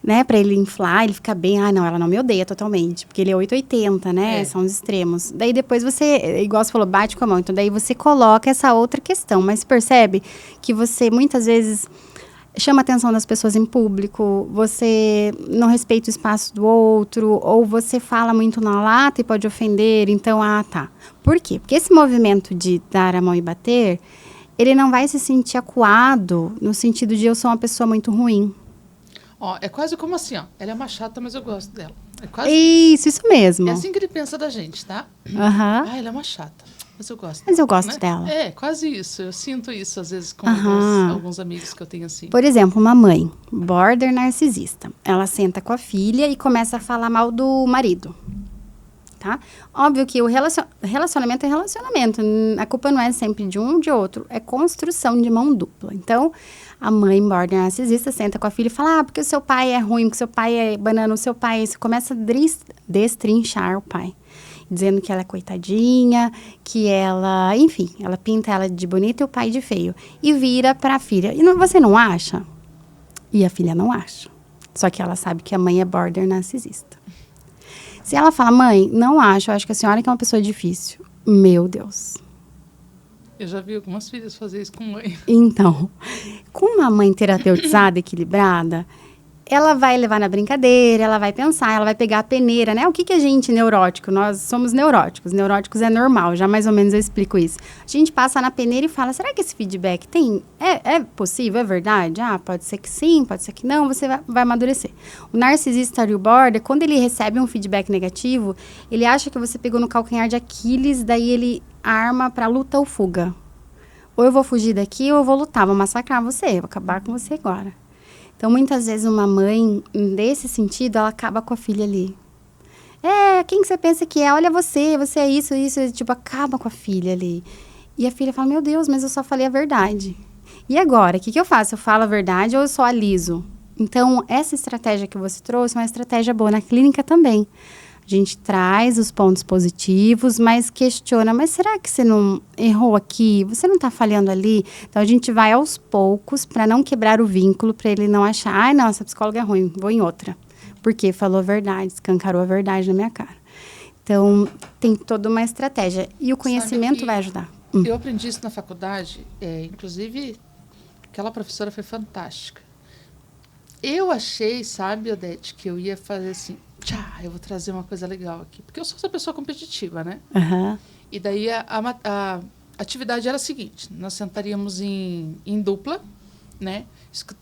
né? Pra ele inflar, ele fica bem. Ah, não, ela não me odeia totalmente. Porque ele é 880, né? São os extremos. Daí, depois você, igual você falou, bate com a mão. Então, daí você coloca essa outra questão. Mas percebe que você, muitas vezes... chama a atenção das pessoas em público, você não respeita o espaço do outro, ou você fala muito na lata e pode ofender, então, tá. Por quê? Porque esse movimento de dar a mão e bater, ele não vai se sentir acuado no sentido de eu sou uma pessoa muito ruim. Ó, é quase como assim, ó. Ela é uma chata, mas eu gosto dela. É quase... Isso mesmo. É assim que ele pensa da gente, tá? Aham. Ah, ela é uma chata, mas eu gosto. Mas eu gosto né? dela. É, quase isso. Eu sinto isso, às vezes, com alguns amigos que eu tenho assim. Por exemplo, uma mãe, border narcisista. Ela senta com a filha e começa a falar mal do marido. Tá? Óbvio que o relacionamento é relacionamento. A culpa não é sempre de um ou de outro. É construção de mão dupla. Então, a mãe border narcisista senta com a filha e fala, porque o seu pai é ruim, porque o seu pai é banana, o seu pai... Você começa a destrinchar o pai. Dizendo que ela é coitadinha, que ela... Enfim, ela pinta ela de bonita e o pai de feio. E vira pra filha. E você não acha? E a filha não acha. Só que ela sabe que a mãe é border narcisista. Se ela fala, mãe, não acho, eu acho que a senhora que é uma pessoa difícil. Meu Deus. Eu já vi algumas filhas fazer isso com mãe. Então, com uma mãe terapeutizada, equilibrada, ela vai levar na brincadeira, ela vai pensar, ela vai pegar a peneira, né? O que a gente, neurótico? Nós somos neuróticos. Neuróticos é normal, já mais ou menos eu explico isso. A gente passa na peneira e fala, será que esse feedback tem? É possível? É verdade? Ah, pode ser que sim, pode ser que não, você vai amadurecer. O narcisista e o border, quando ele recebe um feedback negativo, ele acha que você pegou no calcanhar de Aquiles, daí ele arma pra luta ou fuga. Ou eu vou fugir daqui, ou eu vou lutar, vou massacrar você, vou acabar com você agora. Então, muitas vezes, uma mãe, desse sentido, ela acaba com a filha ali. Quem que você pensa que é? Olha você é isso, tipo, acaba com a filha ali. E a filha fala, meu Deus, mas eu só falei a verdade. E agora, o que eu faço? Eu falo a verdade ou eu só aliso? Então, essa estratégia que você trouxe é uma estratégia boa na clínica também. A gente traz os pontos positivos, mas questiona, mas será que você não errou aqui? Você não está falhando ali? Então, a gente vai aos poucos para não quebrar o vínculo, para ele não achar, ai, não, essa psicóloga é ruim, vou em outra. Porque falou a verdade, escancarou a verdade na minha cara. Então, tem toda uma estratégia. E o conhecimento vai ajudar. Eu aprendi isso na faculdade, inclusive, aquela professora foi fantástica. Eu achei, sabe, Odete, que eu ia fazer assim, eu vou trazer uma coisa legal aqui. Porque eu sou essa pessoa competitiva, né? Uhum. E daí a atividade era a seguinte, nós sentaríamos em dupla, né?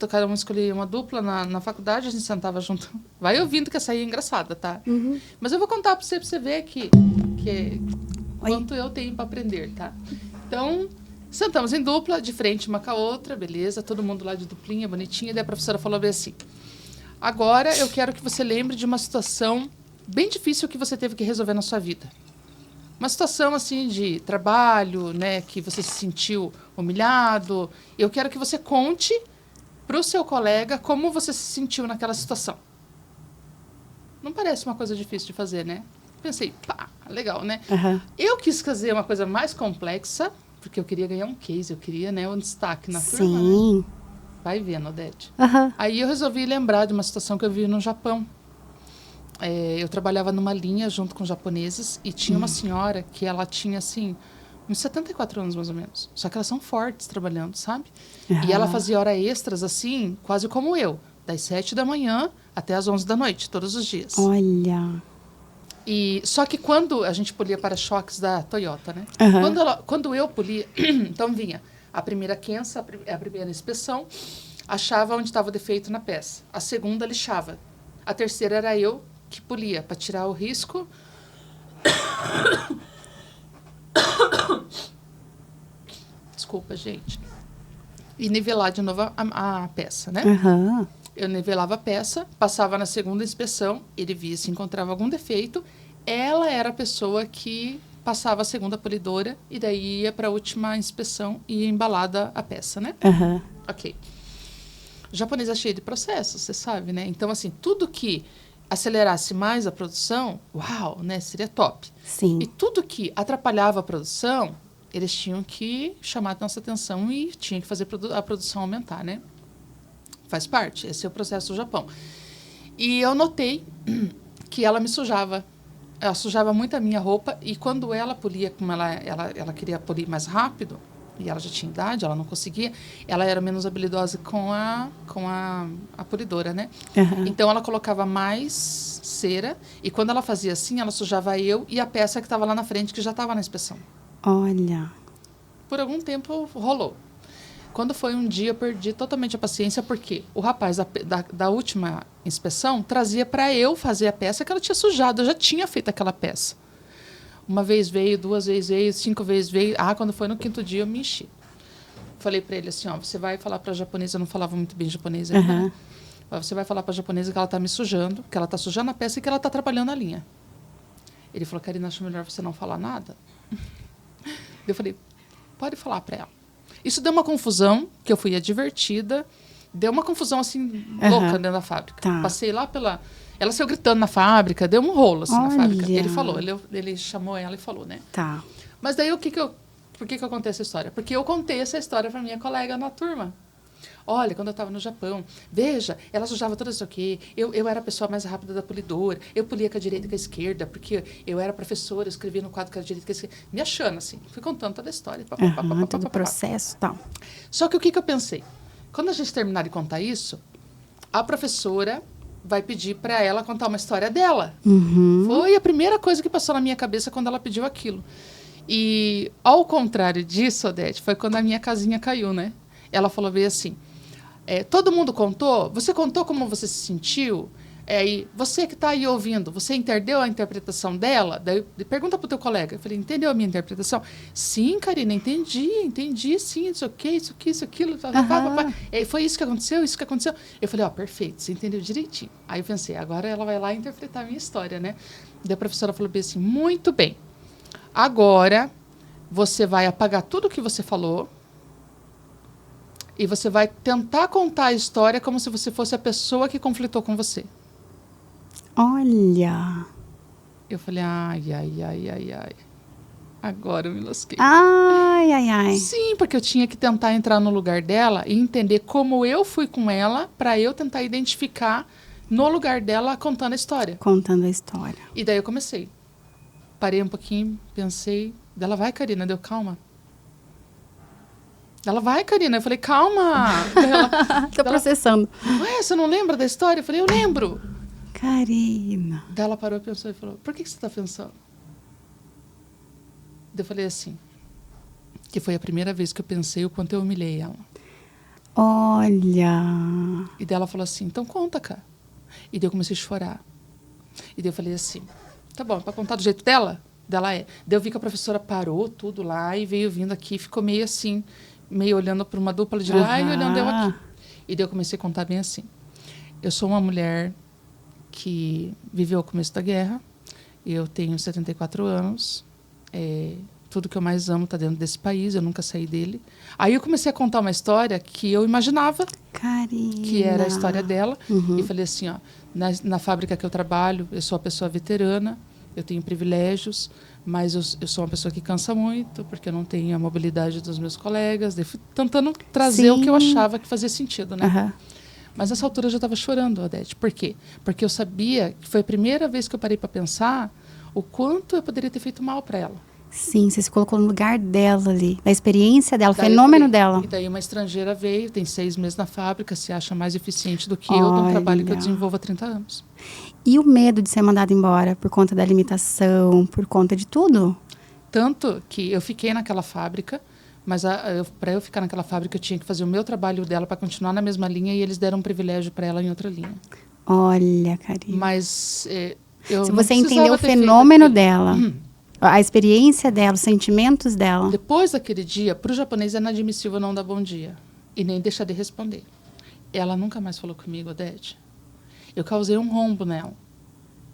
Cada um escolhia uma dupla na faculdade, a gente sentava junto. Vai ouvindo que essa aí é engraçada, tá? Uhum. Mas eu vou contar pra você ver que quanto eu tenho para aprender, tá? Então, sentamos em dupla, de frente uma com a outra, beleza, todo mundo lá de duplinha, bonitinha. Daí a professora falou bem assim, agora eu quero que você lembre de uma situação bem difícil que você teve que resolver na sua vida. Uma situação, assim, de trabalho, né, que você se sentiu humilhado. Eu quero que você conte para o seu colega como você se sentiu naquela situação. Não parece uma coisa difícil de fazer, né? Pensei, legal, né? Uhum. Eu quis fazer uma coisa mais complexa, porque eu queria ganhar um case, eu queria, né, um destaque na turma. Sim. Né? Vai vendo, Odete. Uhum. Aí eu resolvi lembrar de uma situação que eu vi no Japão. Eu trabalhava numa linha junto com japoneses e tinha uma senhora que ela tinha, assim, uns 74 anos, mais ou menos. Só que elas são fortes trabalhando, sabe? Uhum. E ela fazia hora extras, assim, quase como eu. Das 7 da manhã até as 11 da noite, todos os dias. Olha. Só que quando a gente polia para-choques da Toyota, né? Uhum. Quando eu polia, então vinha a primeira Kensa, a primeira inspeção, achava onde estava o defeito na peça. A segunda lixava. A terceira era eu que polia, para tirar o risco. Desculpa, gente. E nivelar de novo a peça, né? Uhum. Eu nivelava a peça, passava na segunda inspeção, ele via se encontrava algum defeito. Ela era a pessoa que passava a segunda polidora e daí ia para a última inspeção e ia embalada a peça, né? Uhum. Ok. O japonês é cheio de processos, você sabe, né? Então, assim, tudo que acelerasse mais a produção, uau, né? Seria top. Sim. E tudo que atrapalhava a produção, eles tinham que chamar a nossa atenção e tinha que fazer a produção aumentar, né? Faz parte, esse é o processo do Japão. E eu notei que ela me sujava. Ela sujava muito a minha roupa e quando ela polia, como ela queria polir mais rápido, e ela já tinha idade, ela não conseguia, ela era menos habilidosa com a polidora, né? Uhum. Então, ela colocava mais cera e quando ela fazia assim, ela sujava eu e a peça que estava lá na frente, que já estava na inspeção. Olha. Por algum tempo rolou. Quando foi um dia, eu perdi totalmente a paciência, porque o rapaz da última inspeção trazia para eu fazer a peça que ela tinha sujado. Eu já tinha feito aquela peça. Uma vez veio, 2 vezes veio, 5 vezes veio. Quando foi no 5º dia, eu me enchi. Falei para ele assim, você vai falar para a japonesa, eu não falava muito bem japonês ainda, né? Você vai falar para a japonesa que ela está me sujando, que ela está sujando a peça e que ela está atrapalhando a linha. Ele falou, Karina, acho melhor você não falar nada. Eu falei, pode falar para ela. Isso deu uma confusão, que eu fui advertida. Deu uma confusão, assim, louca dentro da fábrica. Tá. Passei lá pela... Ela saiu gritando na fábrica, deu um rolo, assim, na fábrica. Ele falou, ele chamou ela e falou, né? Tá. Mas daí, por que eu contei essa história? Porque eu contei essa história para minha colega na turma. Olha, quando eu estava no Japão, veja, ela sujava tudo isso aqui. Eu era a pessoa mais rápida da polidora. Eu polia com a direita e com a esquerda, porque eu era professora, eu escrevia no quadro com a direita e com a esquerda. Me achando, assim. Fui contando toda a história. Todo o processo e tal. Só que o que eu pensei? Quando a gente terminar de contar isso, a professora vai pedir para ela contar uma história dela. Foi a primeira coisa que passou na minha cabeça quando ela pediu aquilo. E, ao contrário disso, Odete, foi quando a minha casinha caiu, né? Ela falou bem assim, todo mundo contou? Você contou como você se sentiu? E você que está aí ouvindo, você entendeu a interpretação dela? Daí pergunta para o teu colega. Eu falei, entendeu a minha interpretação? Sim, Karina, entendi, sim, isso aqui, isso, aquilo. Foi isso que aconteceu, isso que aconteceu. Eu falei, perfeito, você entendeu direitinho. Aí eu pensei, agora ela vai lá interpretar a minha história, né? Daí a professora falou bem assim, muito bem. Agora, você vai apagar tudo o que você falou e você vai tentar contar a história como se você fosse a pessoa que conflitou com você. Olha. Eu falei, ai. Agora eu me lasquei. Ai. Sim, porque eu tinha que tentar entrar no lugar dela e entender como eu fui com ela para eu tentar identificar no lugar dela contando a história. Contando a história. E daí eu comecei. Parei um pouquinho, pensei. Dela, vai, Karina. Deu, calma. Ela, vai, Karina. Eu falei, calma. Tô processando. Ué, você não lembra da história? Eu falei, eu lembro. Karina. Daí ela parou e pensou e falou, por que você está pensando? Daí eu falei assim, que foi a primeira vez que eu pensei o quanto eu humilhei ela. Olha. E daí ela falou assim, então conta, cara. E daí eu comecei a chorar. E daí eu falei assim, tá bom, para contar do jeito dela? Dela é. Daí eu vi que a professora parou tudo lá e veio vindo aqui, ficou meio assim, meio olhando para uma dupla de lá e olhando eu aqui. E daí eu comecei a contar bem assim. Eu sou uma mulher que viveu o começo da guerra. Eu tenho 74 anos. Tudo que eu mais amo está dentro desse país. Eu nunca saí dele. Aí eu comecei a contar uma história que eu imaginava Karina. Que era a história dela. E falei assim, na fábrica que eu trabalho, eu sou uma pessoa veterana. Eu tenho privilégios, mas eu sou uma pessoa que cansa muito, porque eu não tenho a mobilidade dos meus colegas. Daí fui tentando trazer o que eu achava que fazia sentido, né? Mas nessa altura eu já estava chorando, Odete. Por quê? Porque eu sabia que foi a primeira vez que eu parei para pensar o quanto eu poderia ter feito mal para ela. Sim, você se colocou no lugar dela ali, da experiência dela, o Daí fenômeno dela. E daí uma estrangeira veio, tem 6 meses na fábrica, se acha mais eficiente do que eu, de um trabalho que eu desenvolvo há 30 anos. E o medo de ser mandado embora por conta da limitação, por conta de tudo? Tanto que eu fiquei naquela fábrica, mas para eu ficar naquela fábrica eu tinha que fazer o meu trabalho dela para continuar na mesma linha e eles deram um privilégio para ela em outra linha. Olha, Karina. Mas se você entender o fenômeno dela, a experiência dela, os sentimentos dela. Depois daquele dia, para o japonês é inadmissível não dar bom dia e nem deixar de responder. Ela nunca mais falou comigo, Odete. Eu causei um rombo nela.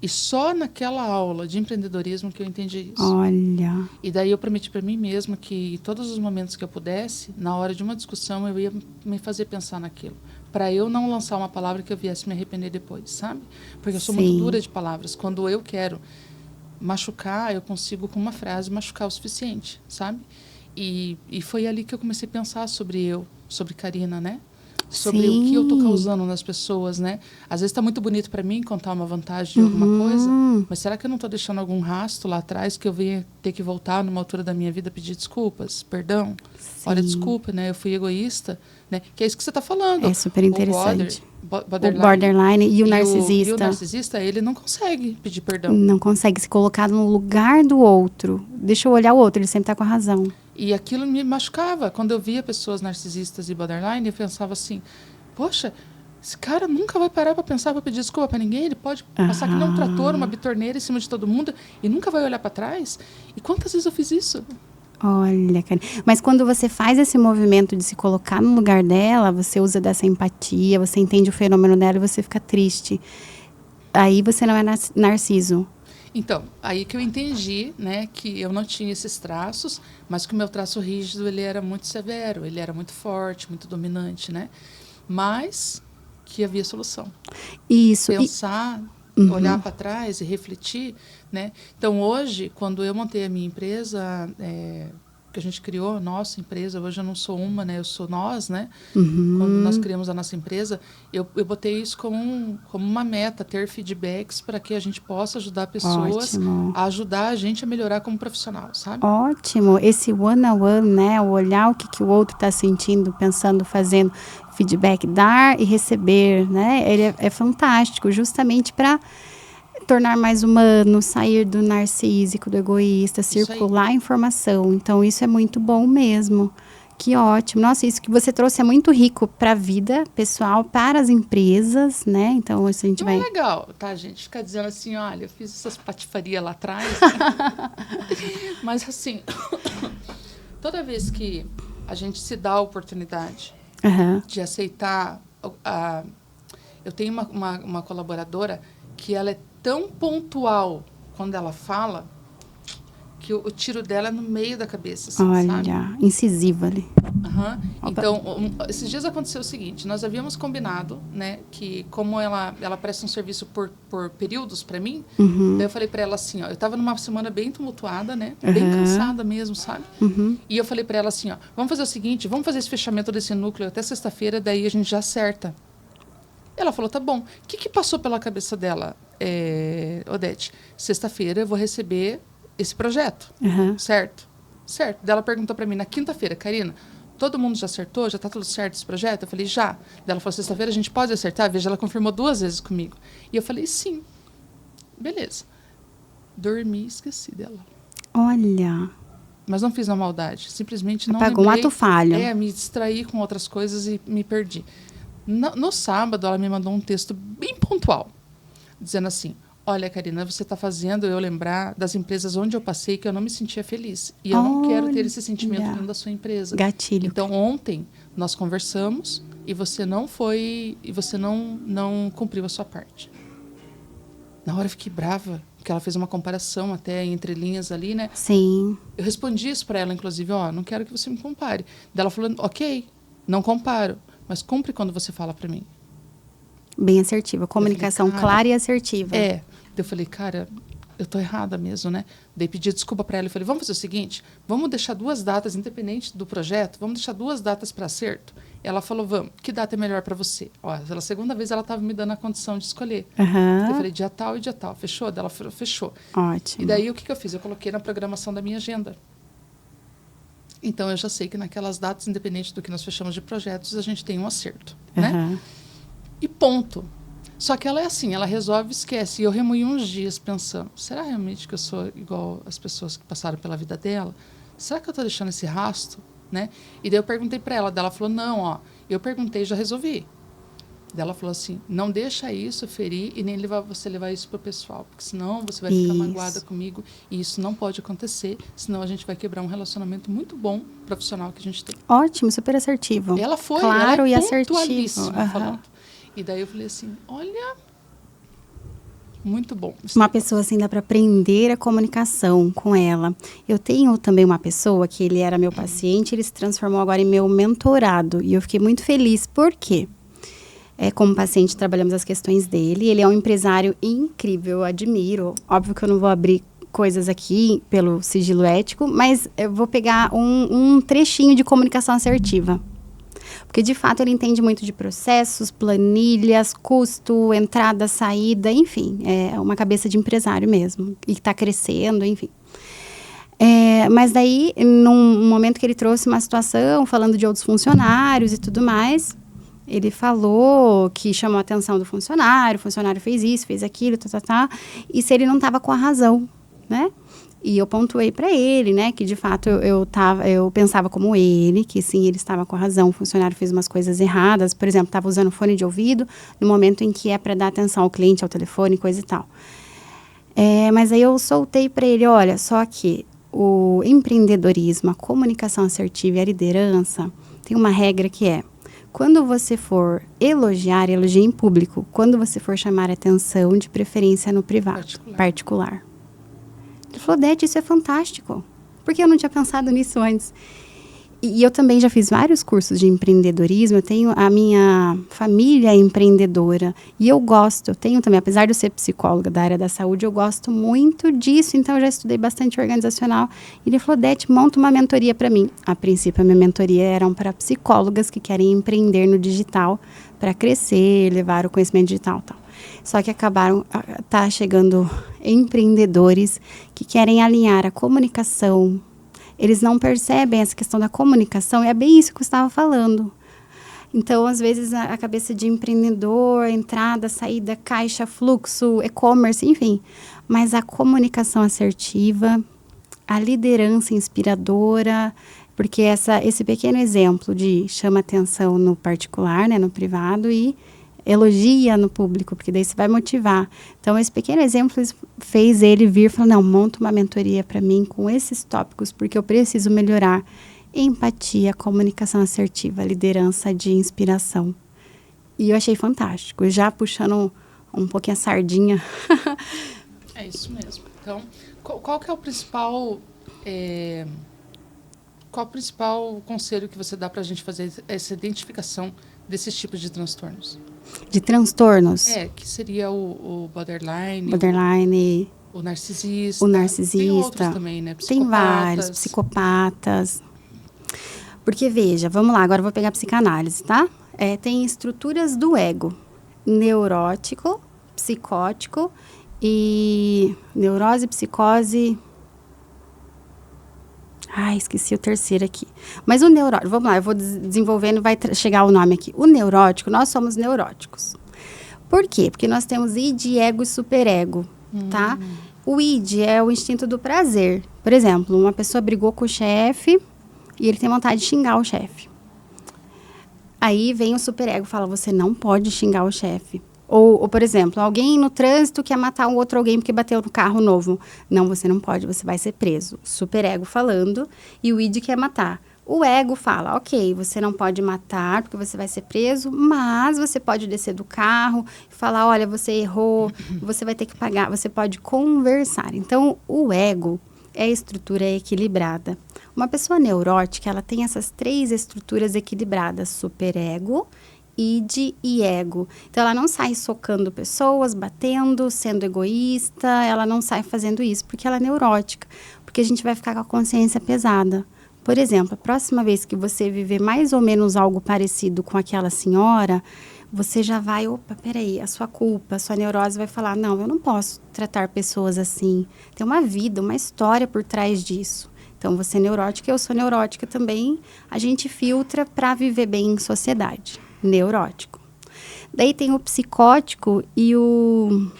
E só naquela aula de empreendedorismo que eu entendi isso. Olha. E daí eu prometi para mim mesma que em todos os momentos que eu pudesse, na hora de uma discussão, eu ia me fazer pensar naquilo. Para eu não lançar uma palavra que eu viesse me arrepender depois, sabe? Porque eu sou muito dura de palavras. Quando eu quero machucar, eu consigo com uma frase machucar o suficiente, sabe? E foi ali que eu comecei a pensar sobre Karina, né? Sobre o que eu tô causando nas pessoas, né? Às vezes está muito bonito para mim contar uma vantagem de alguma coisa, mas será que eu não tô deixando algum rastro lá atrás que eu venha ter que voltar numa altura da minha vida pedir desculpas, perdão? Olha, desculpa, né? Eu fui egoísta, né? Que é isso que você tá falando. É super interessante. O borderline e o narcisista. E o narcisista, ele não consegue pedir perdão. Não consegue se colocar no lugar do outro. Deixa eu olhar o outro, ele sempre tá com a razão. E aquilo me machucava. Quando eu via pessoas narcisistas e borderline, eu pensava assim, poxa, esse cara nunca vai parar para pensar, para pedir desculpa para ninguém. Ele pode passar que nem um trator, uma bitorneira em cima de todo mundo e nunca vai olhar para trás. E quantas vezes eu fiz isso? Olha, Karina. Mas quando você faz esse movimento de se colocar no lugar dela, você usa dessa empatia, você entende o fenômeno dela e você fica triste. Aí você não é narciso. Então, aí que eu entendi, né, que eu não tinha esses traços, mas que o meu traço rígido, ele era muito severo, ele era muito forte, muito dominante, né? Mas que havia solução. Isso. Pensar, olhar para trás e refletir, né? Então, hoje, quando eu montei a minha empresa, que a gente criou, nossa empresa, hoje eu não sou uma, né? Eu sou nós, né? Quando nós criamos a nossa empresa, eu botei isso como uma meta, ter feedbacks para que a gente possa ajudar pessoas a ajudar a gente a melhorar como profissional, sabe? Ótimo. Esse one-on-one, né? O olhar o que o outro está sentindo, pensando, fazendo feedback, dar e receber, né? Ele é fantástico, justamente para tornar mais humano, sair do narcísico, do egoísta, circular a informação. Então, isso é muito bom mesmo. Que ótimo. Nossa, isso que você trouxe é muito rico para a vida pessoal, para as empresas, né? Então, isso a gente vai... Não é legal, tá, gente? Ficar dizendo assim, olha, eu fiz essas patifarias lá atrás, né? Mas, assim, toda vez que a gente se dá a oportunidade de aceitar... Eu tenho uma colaboradora que ela é tão pontual quando ela fala que o tiro dela é no meio da cabeça, assim, olha, sabe? Incisiva ali. Então, esses dias aconteceu o seguinte, nós havíamos combinado, né, que como ela presta um serviço por períodos para mim, daí eu falei para ela assim, ó, eu estava numa semana bem tumultuada, né, bem cansada mesmo, sabe? E eu falei para ela assim, ó, vamos fazer o seguinte, vamos fazer esse fechamento desse núcleo até sexta-feira, daí a gente já acerta. Ela falou, tá bom. O que passou pela cabeça dela, Odete? Sexta-feira eu vou receber esse projeto, certo? Certo. Daí ela perguntou para mim, na quinta-feira, Karina, todo mundo já acertou? Já tá tudo certo esse projeto? Eu falei, já. Daí ela falou, sexta-feira a gente pode acertar? Veja, ela confirmou 2 vezes comigo. E eu falei, sim. Beleza. Dormi e esqueci dela. Olha... Mas não fiz na maldade. Simplesmente não apagou lembrei. Um ato falho. Me distraí com outras coisas e me perdi. No sábado, ela me mandou um texto bem pontual, dizendo assim, olha, Karina, você está fazendo eu lembrar das empresas onde eu passei que eu não me sentia feliz. E eu não quero ter esse sentimento dentro da sua empresa. Gatilho. Então, ontem, nós conversamos e você não cumpriu a sua parte. Na hora eu fiquei brava, porque ela fez uma comparação até entre linhas ali, né? Sim. Eu respondi isso para ela, inclusive, não quero que você me compare. Daí ela falou, ok, não comparo. Mas cumpre quando você fala para mim. Bem assertiva. Comunicação clara e assertiva. Eu falei, cara, eu tô errada mesmo, né? Daí pedi desculpa para ela e falei, vamos fazer o seguinte, vamos deixar 2 datas, independente do projeto, vamos deixar 2 datas para acerto? Ela falou, vamos, que data é melhor para você? Pela segunda vez ela estava me dando a condição de escolher. Eu falei, dia tal e dia tal. Fechou? Daí ela falou, fechou. Ótimo. E daí o que eu fiz? Eu coloquei na programação da minha agenda. Então, eu já sei que naquelas datas, independente do que nós fechamos de projetos, a gente tem um acerto, né? E ponto. Só que ela é assim, ela resolve e esquece. E eu remoí uns dias pensando, será realmente que eu sou igual as pessoas que passaram pela vida dela? Será que eu estou deixando esse rastro, né? E daí eu perguntei para ela, ela falou, não, eu perguntei e já resolvi. Daí ela falou assim, não deixa isso ferir e nem você levar isso para o pessoal, porque senão você vai ficar magoada comigo e isso não pode acontecer, senão a gente vai quebrar um relacionamento muito bom profissional que a gente tem. Ótimo, super assertivo. Ela foi, claro, e assertivo. Falando. E daí eu falei assim, olha, muito bom. Uma pessoa assim, dá para aprender a comunicação com ela. Eu tenho também uma pessoa que ele era meu paciente, ele se transformou agora em meu mentorado e eu fiquei muito feliz, por quê? Como paciente, trabalhamos as questões dele. Ele é um empresário incrível, eu admiro. Óbvio que eu não vou abrir coisas aqui pelo sigilo ético, mas eu vou pegar um trechinho de comunicação assertiva. Porque, de fato, ele entende muito de processos, planilhas, custo, entrada, saída, enfim. É uma cabeça de empresário mesmo. E está crescendo, enfim. Mas daí, num momento que ele trouxe uma situação, falando de outros funcionários e tudo mais... Ele falou que chamou a atenção do funcionário, o funcionário fez isso, fez aquilo, e se ele não estava com a razão, né? E eu pontuei para ele, né, que de fato eu pensava como ele, que sim, ele estava com razão, o funcionário fez umas coisas erradas, por exemplo, estava usando fone de ouvido no momento em que é para dar atenção ao cliente, ao telefone, coisa e tal. Mas aí eu soltei para ele, olha, só que o empreendedorismo, a comunicação assertiva e a liderança tem uma regra que é, quando você for elogiar, elogie em público, quando você for chamar atenção, de preferência no privado, particular. Ele falou, Odete, isso é fantástico. Por que eu não tinha pensado nisso antes? E eu também já fiz vários cursos de empreendedorismo. Eu tenho a minha família empreendedora. E eu tenho também, apesar de eu ser psicóloga da área da saúde, eu gosto muito disso. Então, eu já estudei bastante organizacional. E ele falou, Odete, monta uma mentoria para mim. A princípio, a minha mentoria eram para psicólogas que querem empreender no digital para crescer, levar o conhecimento digital e tal. Só que tá chegando empreendedores que querem alinhar a comunicação. Eles não percebem essa questão da comunicação, é bem isso que eu estava falando. Então, às vezes, a cabeça de empreendedor, entrada, saída, caixa, fluxo, e-commerce, enfim. Mas a comunicação assertiva, a liderança inspiradora, porque esse pequeno exemplo de chama atenção no particular, né, no privado, e elogia no público, porque daí você vai motivar. Então, esse pequeno exemplo fez ele vir e falar, não, monta uma mentoria para mim com esses tópicos, porque eu preciso melhorar empatia, comunicação assertiva, liderança de inspiração. E eu achei fantástico, já puxando um pouquinho a sardinha. É isso mesmo. Então, qual que é o principal... qual o principal conselho que você dá para a gente fazer essa identificação desses tipos de transtornos? De transtornos? Que seria o borderline. Borderline. O narcisista. O narcisista. Tem outros também, né? Tem vários, psicopatas. Porque, veja, vamos lá, agora eu vou pegar a psicanálise, tá? Tem estruturas do ego. Neurótico, psicótico e neurose, psicose... esqueci o terceiro aqui. Mas o neurótico, vamos lá, eu vou desenvolvendo, vai chegar o nome aqui. O neurótico, nós somos neuróticos. Por quê? Porque nós temos id, ego e superego, tá? O id é o instinto do prazer. Por exemplo, uma pessoa brigou com o chefe e ele tem vontade de xingar o chefe. Aí vem o superego e fala, você não pode xingar o chefe. Ou, por exemplo, alguém no trânsito quer matar um outro alguém porque bateu no carro novo. Não, você não pode, você vai ser preso. Superego falando e o id quer matar. O ego fala, ok, você não pode matar porque você vai ser preso, mas você pode descer do carro e falar, olha, você errou, você vai ter que pagar, você pode conversar. Então, o ego é a estrutura equilibrada. Uma pessoa neurótica, ela tem essas 3 estruturas equilibradas, superego, id e ego. Então, ela não sai socando pessoas, batendo, sendo egoísta, ela não sai fazendo isso, porque ela é neurótica, porque a gente vai ficar com a consciência pesada. Por exemplo, a próxima vez que você viver mais ou menos algo parecido com aquela senhora, você já vai, opa, peraí, a sua culpa, a sua neurose vai falar, não, eu não posso tratar pessoas assim. Tem uma vida, uma história por trás disso. Então, você é neurótica, eu sou neurótica também, a gente filtra para viver bem em sociedade. Neurótico. Daí tem o psicótico e o...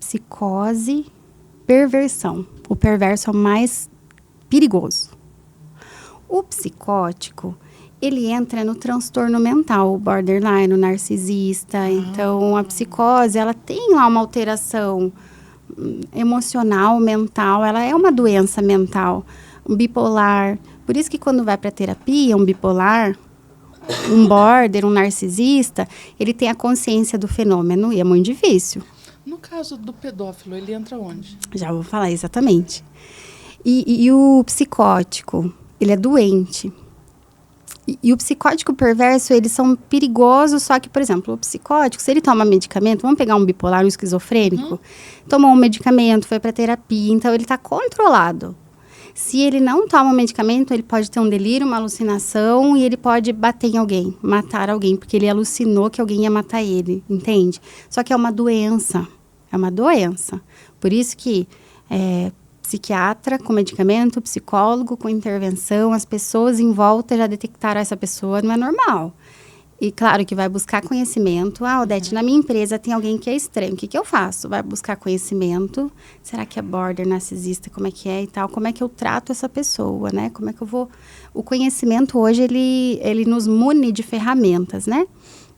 psicose, perversão. O perverso é o mais perigoso. O psicótico, ele entra no transtorno mental, o borderline, o narcisista. Então, a psicose, ela tem lá uma alteração emocional, mental. Ela é uma doença mental. Um bipolar. Por isso que quando vai para terapia, um bipolar, um border, um narcisista, ele tem a consciência do fenômeno e é muito difícil. No caso do pedófilo, ele entra onde? Já vou falar exatamente. E o psicótico, ele é doente. E o psicótico perverso, eles são perigosos, só que, por exemplo, o psicótico, se ele toma medicamento, vamos pegar um bipolar, um esquizofrênico, tomou um medicamento, foi para terapia, então ele está controlado. Se ele não toma o medicamento, ele pode ter um delírio, uma alucinação e ele pode bater em alguém, matar alguém, porque ele alucinou que alguém ia matar ele, entende? Só que é uma doença, Por isso que psiquiatra com medicamento, psicólogo com intervenção, as pessoas em volta já detectaram essa pessoa, não é normal. E claro que vai buscar conhecimento. Ah, Odete, na minha empresa tem alguém que é estranho. O que que eu faço? Vai buscar conhecimento. Será que é border, narcisista? Como é que é e tal? Como é que eu trato essa pessoa, né? Como é que eu vou... O conhecimento hoje, ele nos mune de ferramentas, né?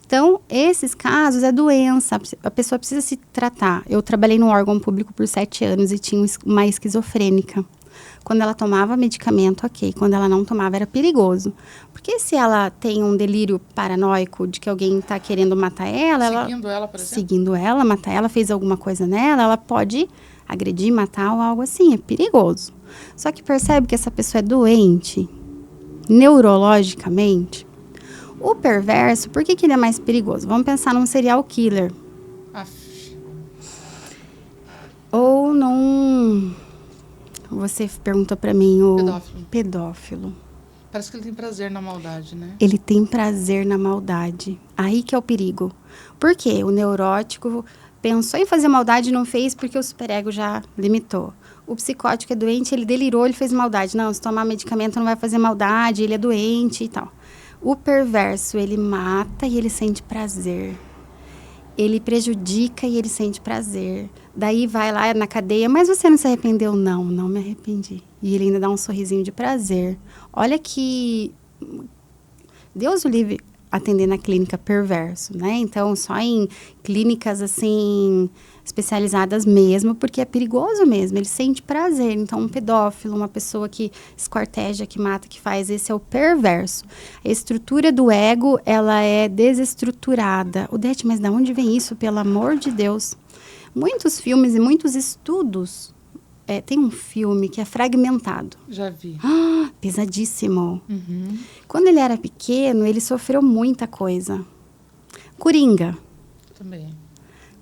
Então, esses casos é doença. A pessoa precisa se tratar. Eu trabalhei no órgão público por 7 anos e tinha uma esquizofrênica. Quando ela tomava medicamento, ok. Quando ela não tomava, era perigoso. Porque se ela tem um delírio paranoico de que alguém está querendo matar ela... Seguindo ela, por exemplo? Seguindo ela, matar ela, fez alguma coisa nela, ela pode agredir, matar ou algo assim. É perigoso. Só que percebe que essa pessoa é doente, neurologicamente. O perverso, por que que ele é mais perigoso? Vamos pensar num serial killer. Ou num... Você perguntou pra mim o... Pedófilo. Parece que ele tem prazer na maldade, né? Ele tem prazer na maldade. Aí que é o perigo. Por quê? O neurótico pensou em fazer maldade e não fez porque o superego já limitou. O psicótico é doente, ele delirou, ele fez maldade. Não, se tomar medicamento não vai fazer maldade, ele é doente e tal. O perverso, ele mata e ele sente prazer. Ele prejudica e ele sente prazer. Daí vai lá na cadeia, mas você não se arrependeu? Não, não me arrependi. E ele ainda dá um sorrisinho de prazer. Olha que... Deus o livre atender na clínica perverso, né? Então, só em clínicas, assim, especializadas mesmo, porque é perigoso mesmo, ele sente prazer. Então, um pedófilo, uma pessoa que esquarteja, que mata, que faz, esse é o perverso. A estrutura do ego, ela é desestruturada. Odete, mas de onde vem isso, pelo amor de Deus? Muitos filmes e muitos estudos... tem um filme que é Fragmentado. Já vi. Pesadíssimo. Uhum. Quando ele era pequeno, ele sofreu muita coisa. Coringa. Também.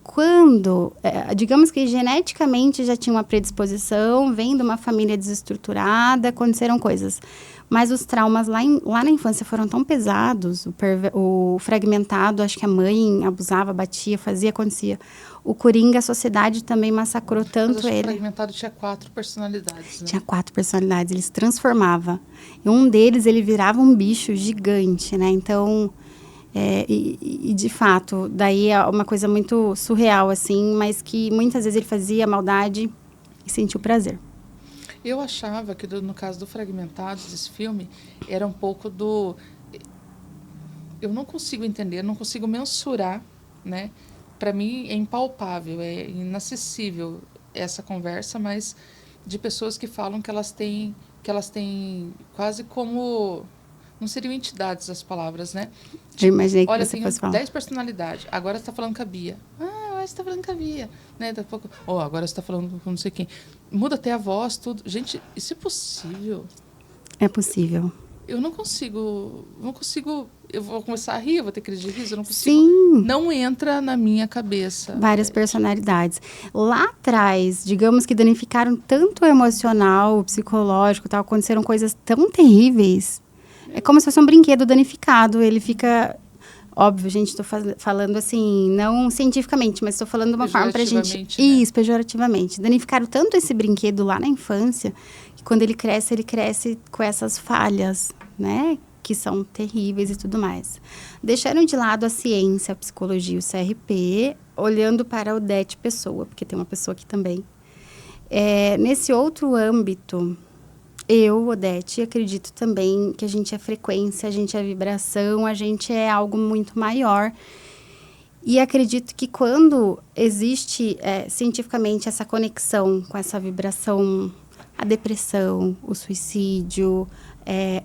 Quando, digamos que geneticamente já tinha uma predisposição, vem de uma família desestruturada, aconteceram coisas. Mas os traumas lá na infância foram tão pesados, o fragmentado, acho que a mãe abusava, batia, fazia, acontecia. O Coringa, a sociedade também massacrou tanto ele. O fragmentado tinha 4 personalidades, né? Tinha 4 personalidades, ele se transformava. E um deles, ele virava um bicho gigante, né? Então, de fato, daí é uma coisa muito surreal, assim, mas que muitas vezes ele fazia maldade e sentia o prazer. Eu achava que, no caso do Fragmentado, desse filme, era um pouco do... Eu não consigo entender, não consigo mensurar, né? Para mim, é impalpável, é inacessível essa conversa, mas de pessoas que falam que elas têm quase como... Não seriam entidades as palavras, né? Eu imaginei que olha, você tem fosse falar. 10 personalidades. Agora você está falando com a Bia. Agora você está falando com a Bia. Né? Daqui a pouco, agora você está falando com não sei quem. Muda até a voz, tudo. Gente, isso é possível? É possível. Eu não consigo... Eu vou começar a rir, eu vou ter crise de riso. Eu não consigo... Sim. Não entra na minha cabeça. Várias personalidades. Lá atrás, digamos que danificaram tanto o emocional, o psicológico, tal, aconteceram coisas tão terríveis. É como se fosse um brinquedo danificado. Ele fica... Óbvio, gente, estou falando assim, não cientificamente, mas estou falando de uma forma para a gente... Né? Isso, pejorativamente. Danificaram tanto esse brinquedo lá na infância, que quando ele cresce com essas falhas, né? Que são terríveis e tudo mais. Deixaram de lado a ciência, a psicologia, o CRP, olhando para a Odete pessoa, porque tem uma pessoa aqui também. Nesse outro âmbito... Eu, Odete, acredito também que a gente é frequência, a gente é vibração, a gente é algo muito maior. E acredito que quando existe cientificamente essa conexão com essa vibração, a depressão, o suicídio,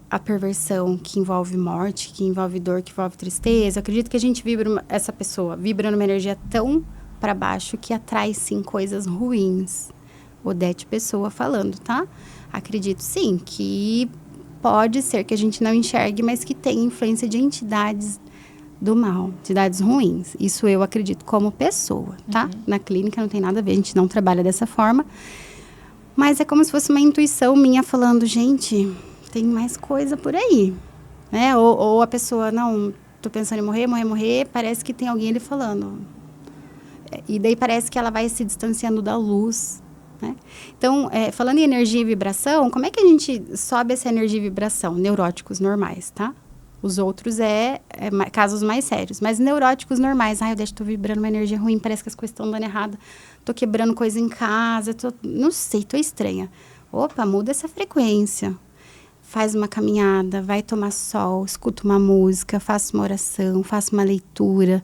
a perversão que envolve morte, que envolve dor, que envolve tristeza, eu acredito que a gente essa pessoa vibra numa energia tão para baixo que atrai, sim, coisas ruins. Odete pessoa falando, tá? Acredito, sim, que pode ser que a gente não enxergue, mas que tem influência de entidades do mal, entidades ruins. Isso eu acredito como pessoa, tá? Uhum. Na clínica não tem nada a ver, a gente não trabalha dessa forma. Mas é como se fosse uma intuição minha falando, gente, tem mais coisa por aí, né? Ou a pessoa, não, tô pensando em morrer, parece que tem alguém ali falando. E daí parece que ela vai se distanciando da luz, né? Então, falando em energia e vibração, como é que a gente sobe essa energia e vibração? Neuróticos normais, tá? Os outros casos mais sérios. Mas neuróticos normais. Ai, eu deixo, tô vibrando uma energia ruim, parece que as coisas estão dando errado. Tô quebrando coisa em casa, não sei, tô estranha. Opa, muda essa frequência. Faz uma caminhada, vai tomar sol, escuta uma música, faça uma oração, faça uma leitura.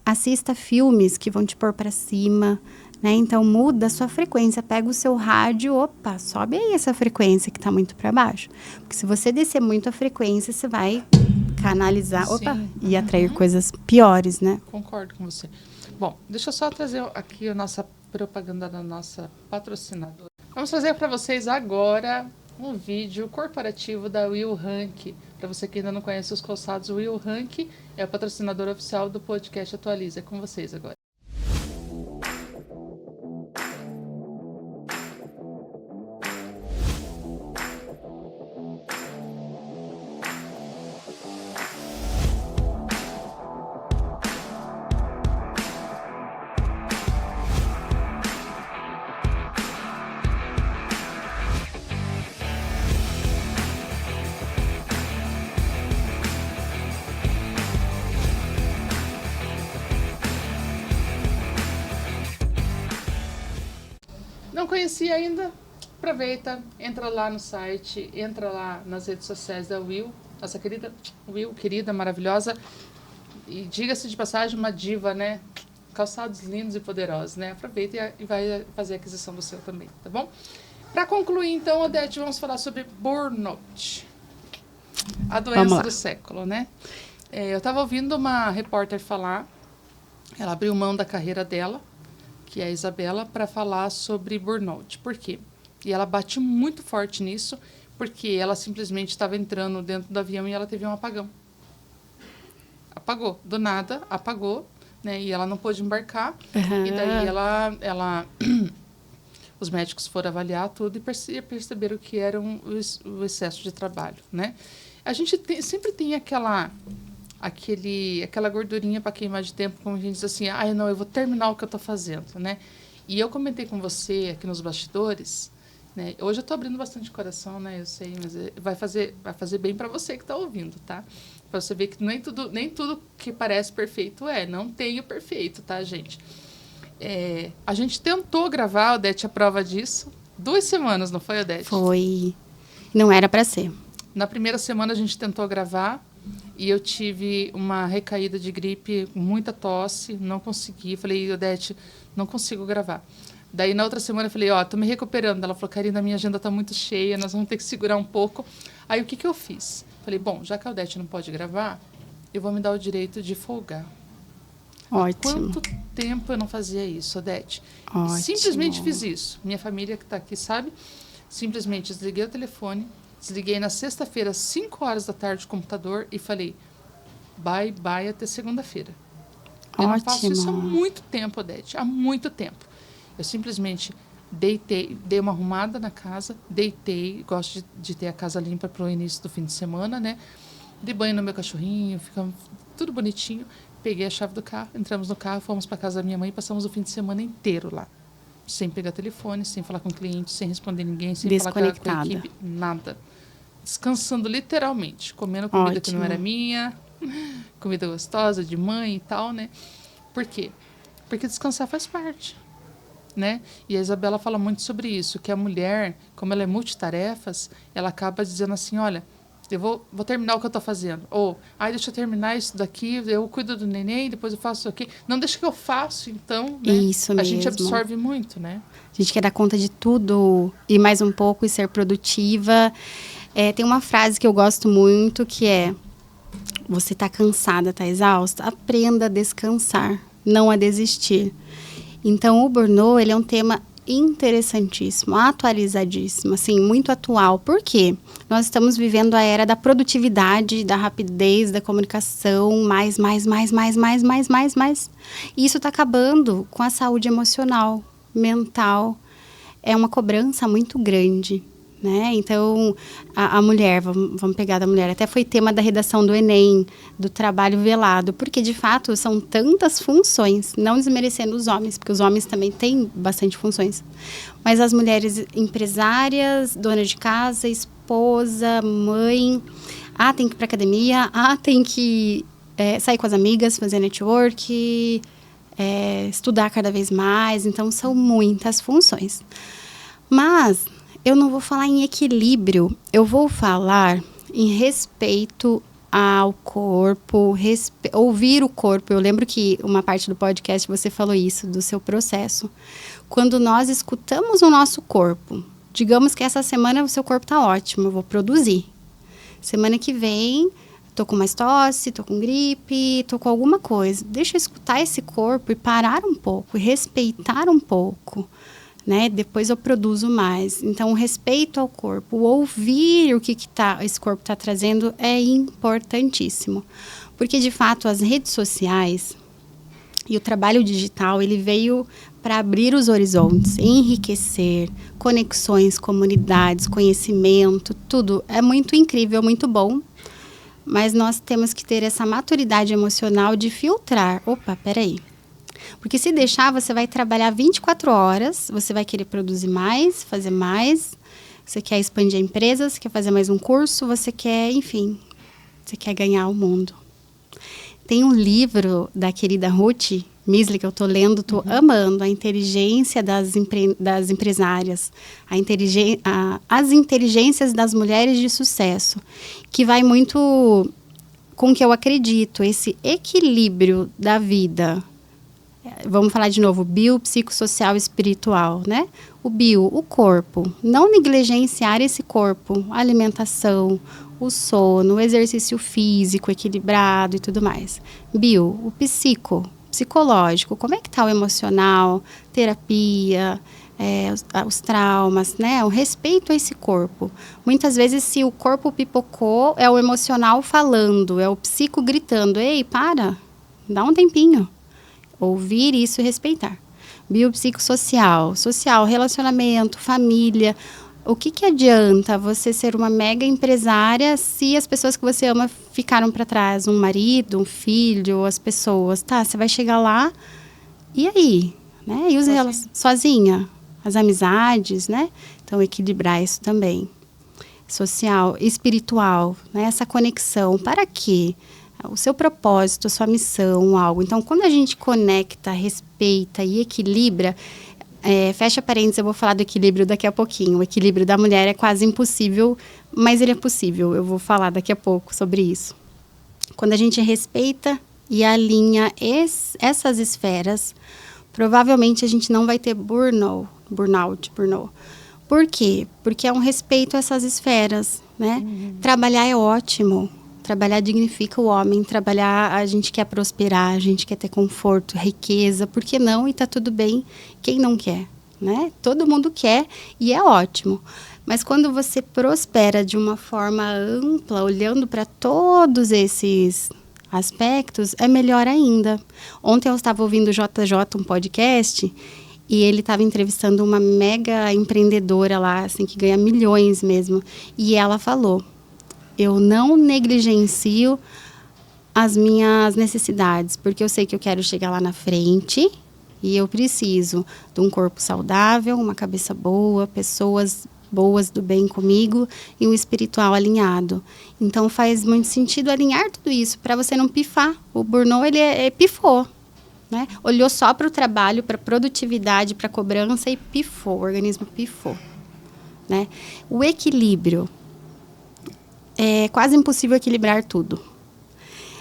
Assista filmes que vão te pôr para cima, né? Então, muda a sua frequência. Pega o seu rádio, opa, sobe aí essa frequência que está muito para baixo. Porque se você descer muito a frequência, você vai canalizar, e atrair coisas piores, né? Concordo com você. Bom, deixa eu só trazer aqui a nossa propaganda da nossa patrocinadora. Vamos trazer para vocês agora um vídeo corporativo da Will Rank. Para você que ainda não conhece os calçados, o Will Rank é o patrocinador oficial do podcast Atualiza. É com vocês agora. Não conhecia ainda? Aproveita, entra lá no site, entra lá nas redes sociais da Will, nossa querida Will, querida, maravilhosa, e diga-se de passagem, uma diva, né? Calçados lindos e poderosos, né? Aproveita e vai fazer a aquisição do seu também, tá bom? Para concluir, então, Odete, vamos falar sobre burnout, a doença do século, né? Eu estava ouvindo uma repórter falar, ela abriu mão da carreira dela, que é a Isabela, para falar sobre burnout. Por quê? E ela bate muito forte nisso, porque ela simplesmente estava entrando dentro do avião e ela teve um apagão. Apagou. Do nada, apagou, né? E ela não pôde embarcar. Uhum. E daí os médicos foram avaliar tudo e perceberam que era o excesso de trabalho, né? A gente sempre tem aquela gordurinha para queimar de tempo, como a gente diz assim, não, eu vou terminar o que eu estou fazendo, né? E eu comentei com você aqui nos bastidores, né? Hoje eu estou abrindo bastante coração, né? Eu sei, mas vai fazer bem para você que está ouvindo, tá? Para você ver que nem tudo que parece perfeito não tem o perfeito, tá, gente? A gente tentou gravar, Odete, a prova disso, 2 semanas, não foi, Odete? Foi. Não era para ser. Na primeira semana a gente tentou gravar, e eu tive uma recaída de gripe, muita tosse, não consegui. Falei, Odete, não consigo gravar. Daí, na outra semana, eu falei, tô me recuperando. Ela falou, Karina, minha agenda tá muito cheia, nós vamos ter que segurar um pouco. Aí, o que eu fiz? Falei, bom, já que a Odete não pode gravar, eu vou me dar o direito de folgar. Ótimo. Quanto tempo eu não fazia isso, Odete? Ótimo. Simplesmente fiz isso. Minha família que está aqui sabe. Simplesmente desliguei o telefone, desliguei na sexta-feira, 5 horas da tarde, o computador e falei, bye até segunda-feira. Eu não faço isso há muito tempo, Odete, há muito tempo. Eu simplesmente deitei, dei uma arrumada na casa, deitei, gosto de ter a casa limpa para o início do fim de semana, né? Dei banho no meu cachorrinho, ficamos tudo bonitinho. Peguei a chave do carro, entramos no carro, fomos para casa da minha mãe e passamos o fim de semana inteiro lá. Sem pegar telefone, sem falar com o cliente, sem responder ninguém, sem falar com a equipe, nada. Descansando literalmente, comendo comida que não era minha, comida gostosa de mãe e tal, né? Por quê? Porque descansar faz parte, né? E a Isabela fala muito sobre isso, que a mulher, como ela é multitarefas, ela acaba dizendo assim, olha, eu vou terminar o que eu estou fazendo. Ou, deixa eu terminar isso daqui, eu cuido do neném, depois eu faço isso aqui. Não, deixa que eu faço, então, né? Isso mesmo. A gente absorve muito, né? A gente quer dar conta de tudo e mais um pouco e ser produtiva. Tem uma frase que eu gosto muito, que é, você está cansada, está exausta? Aprenda a descansar, não a desistir. Então, o burnout, ele é um tema interessantíssimo, atualizadíssimo, assim, muito atual. Por quê? Nós estamos vivendo a era da produtividade, da rapidez, da comunicação, mais. E isso está acabando com a saúde emocional, mental. É uma cobrança muito grande, né? Então, a mulher, vamos pegar da mulher, até foi tema da redação do Enem, do trabalho velado, porque, de fato, são tantas funções, não desmerecendo os homens, porque os homens também têm bastante funções, mas as mulheres empresárias, dona de casa, esposa, mãe, tem que ir pra academia, tem que sair com as amigas, fazer network, estudar cada vez mais. Então, são muitas funções. Mas eu não vou falar em equilíbrio, eu vou falar em respeito ao corpo, ouvir o corpo. Eu lembro que uma parte do podcast você falou isso, do seu processo. Quando nós escutamos o nosso corpo, digamos que essa semana o seu corpo está ótimo, eu vou produzir. Semana que vem, tô com mais tosse, tô com gripe, tô com alguma coisa. Deixa eu escutar esse corpo e parar um pouco, e respeitar um pouco, né? Depois eu produzo mais. Então, o respeito ao corpo, o ouvir o que esse corpo está trazendo é importantíssimo. Porque, de fato, as redes sociais e o trabalho digital, ele veio para abrir os horizontes, enriquecer, conexões, comunidades, conhecimento, tudo. É muito incrível, muito bom. Mas nós temos que ter essa maturidade emocional de filtrar. Opa, peraí. Porque se deixar, você vai trabalhar 24 horas, você vai querer produzir mais, fazer mais, você quer expandir a empresa, você quer fazer mais um curso, você quer, enfim, você quer ganhar o mundo. Tem um livro da querida Ruth Misley que eu estou lendo, estou amando, a inteligência das empresárias, as inteligências das mulheres de sucesso, que vai muito com o que eu acredito, esse equilíbrio da vida. Vamos falar de novo, bio, psicossocial e espiritual, né? O bio, o corpo. Não negligenciar esse corpo, a alimentação, o sono, o exercício físico equilibrado e tudo mais. Bio, o psicológico. Como é que está o emocional, terapia, os traumas, né? O respeito a esse corpo. Muitas vezes, se o corpo pipocou, é o emocional falando, é o psico gritando. Ei, para, dá um tempinho. Ouvir isso e respeitar. Biopsicossocial, social, relacionamento, família. O que adianta você ser uma mega empresária se as pessoas que você ama ficaram para trás? Um marido, um filho, as pessoas. Tá, você vai chegar lá, e aí? Né? E sozinha. As amizades, né? Então, equilibrar isso também. Social, espiritual, né? Essa conexão. Para quê? O seu propósito, a sua missão, algo. Então, quando a gente conecta, respeita e equilibra, fecha parênteses, eu vou falar do equilíbrio daqui a pouquinho. O equilíbrio da mulher é quase impossível, mas ele é possível. Eu vou falar daqui a pouco sobre isso. Quando a gente respeita e alinha essas esferas, provavelmente a gente não vai ter burnout. Por quê? Porque é um respeito a essas esferas, né? Trabalhar é ótimo. Trabalhar dignifica o homem, a gente quer prosperar, a gente quer ter conforto, riqueza, por que não? E tá tudo bem, quem não quer, né? Todo mundo quer e é ótimo. Mas quando você prospera de uma forma ampla, olhando para todos esses aspectos, é melhor ainda. Ontem eu estava ouvindo o JJ, um podcast, e ele estava entrevistando uma mega empreendedora lá, assim, que ganha milhões mesmo, e ela falou: eu não negligencio as minhas necessidades, porque eu sei que eu quero chegar lá na frente e eu preciso de um corpo saudável, uma cabeça boa, pessoas boas do bem comigo e um espiritual alinhado. Então, faz muito sentido alinhar tudo isso para você não pifar. O burnout, ele pifou, né? Olhou só para o trabalho, para a produtividade, para a cobrança e pifou, o organismo pifou, né? O equilíbrio. É quase impossível equilibrar tudo.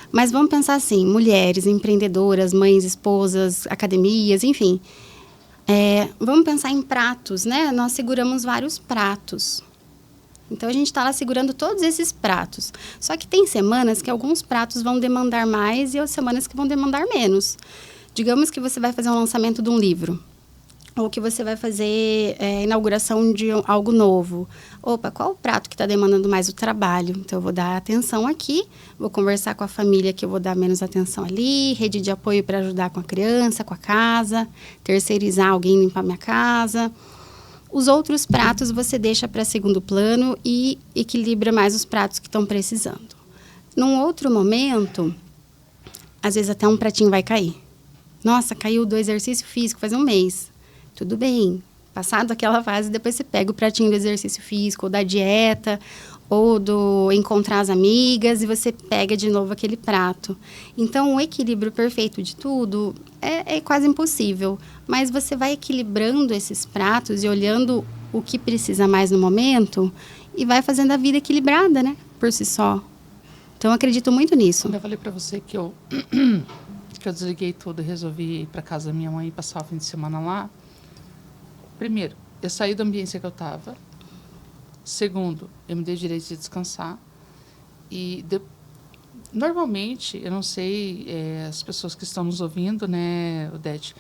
Mas vamos pensar assim, mulheres, empreendedoras, mães, esposas, academias, enfim. Vamos pensar em pratos, né? Nós seguramos vários pratos. Então, a gente está lá segurando todos esses pratos. Só que tem semanas que alguns pratos vão demandar mais e outras semanas que vão demandar menos. Digamos que você vai fazer um lançamento de um livro. Ou que você vai fazer inauguração de algo novo. Opa, qual o prato que está demandando mais o trabalho? Então, eu vou dar atenção aqui, vou conversar com a família que eu vou dar menos atenção ali, rede de apoio para ajudar com a criança, com a casa, terceirizar alguém limpar minha casa. Os outros pratos você deixa para segundo plano e equilibra mais os pratos que estão precisando. Num outro momento, às vezes até um pratinho vai cair. Nossa, caiu do exercício físico faz um mês. Tudo bem, passado aquela fase, depois você pega o pratinho do exercício físico ou da dieta, ou do encontrar as amigas e você pega de novo aquele prato. Então, o equilíbrio perfeito de tudo é quase impossível. Mas você vai equilibrando esses pratos e olhando o que precisa mais no momento e vai fazendo a vida equilibrada, né? Por si só. Então, eu acredito muito nisso. Quando eu falei para você que eu desliguei tudo e resolvi ir para casa da minha mãe e passar o fim de semana lá, primeiro, eu saí da ambiência que eu estava. Segundo, eu me dei o direito de descansar. E, normalmente, eu não sei as pessoas que estão nos ouvindo, né, Odete,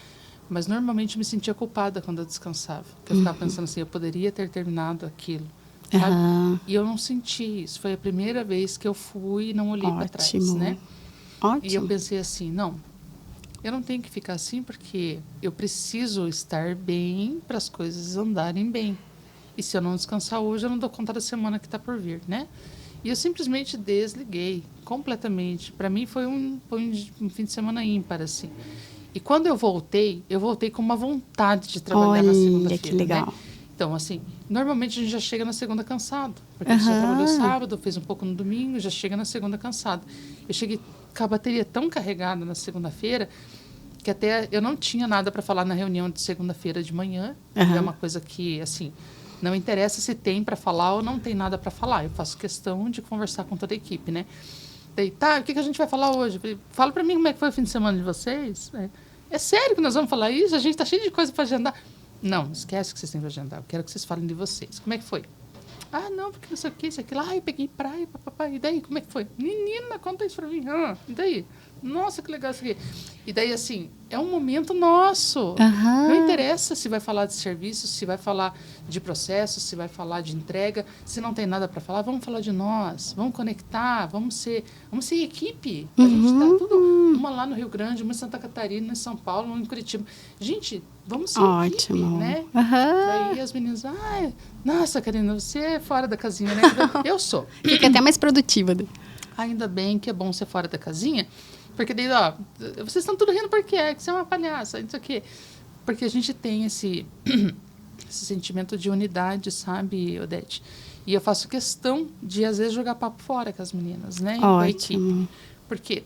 mas normalmente eu me sentia culpada quando eu descansava. Eu ficava pensando assim, eu poderia ter terminado aquilo, sabe? E eu não senti isso. Foi a primeira vez que eu fui e não olhei para trás, né? Ótimo. E eu pensei assim, não, eu não tenho que ficar assim porque eu preciso estar bem para as coisas andarem bem. E se eu não descansar hoje, eu não dou conta da semana que está por vir, né? E eu simplesmente desliguei completamente. Para mim foi um fim de semana ímpar, assim. E quando eu voltei com uma vontade de trabalhar na segunda-feira. Que legal. Né? Então, assim, normalmente a gente já chega na segunda cansado. Porque a gente já trabalhou sábado, fez um pouco no domingo, já chega na segunda cansado. Eu cheguei com a bateria tão carregada na segunda-feira que até eu não tinha nada para falar na reunião de segunda-feira de manhã. É uma coisa que, assim, não interessa se tem para falar ou não tem nada para falar. Eu faço questão de conversar com toda a equipe, né? Daí, tá, o que a gente vai falar hoje? Eu falei, fala para mim como é que foi o fim de semana de vocês. É sério que nós vamos falar isso? A gente tá cheio de coisa para agendar. Não, esquece que vocês têm para agendar. Eu quero que vocês falem de vocês. Como é que foi? Ah, não, porque não sei o que, isso aqui lá. Eu peguei praia, papapá. E daí, como é que foi? Menina, conta isso para mim. E daí? Nossa, que legal isso aqui. E daí, assim, é um momento nosso. Não interessa se vai falar de serviço, se vai falar de processo, se vai falar de entrega. Se não tem nada para falar, vamos falar de nós. Vamos conectar, vamos ser equipe. A gente está tudo, uma lá no Rio Grande, uma em Santa Catarina, em São Paulo, uma em Curitiba. Gente, vamos ser equipe, né? Daí as meninas, nossa, Karina, você é fora da casinha, né? Eu sou. Fica até mais produtiva. Ainda bem que é bom ser fora da casinha. Porque daí, ó, vocês estão tudo rindo porque que você é uma palhaça, não sei o quê. Porque a gente tem esse sentimento de unidade, sabe, Odete? E eu faço questão de, às vezes, jogar papo fora com as meninas, né? Com a equipe. Porque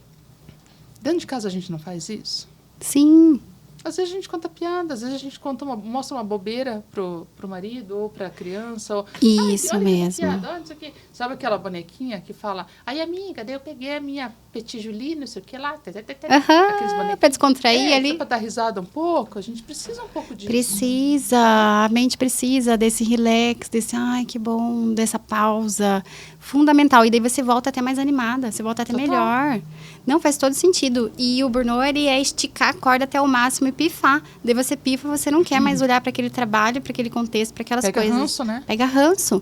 dentro de casa a gente não faz isso? Sim. Às vezes a gente conta piada, às vezes a gente mostra uma bobeira pro marido ou pra criança. Ou, isso mesmo. Piada, olha isso aqui. Sabe aquela bonequinha que fala, aí amiga, daí eu peguei a minha Petit Julie, não sei o que lá. Aqueles bonequinhos. Pra descontrair ali. Pra dar risada um pouco, a gente precisa um pouco disso. Precisa, a mente precisa desse relax, desse, ai, que bom, dessa pausa. Fundamental. E daí você volta até mais animada, você volta até melhor. Não, faz todo sentido. E o burnout, ele é esticar a corda até o máximo e pifar. Daí você pifa, você não quer mais olhar para aquele trabalho, para aquele contexto, para aquelas coisas. Pega ranço, né? Pega ranço.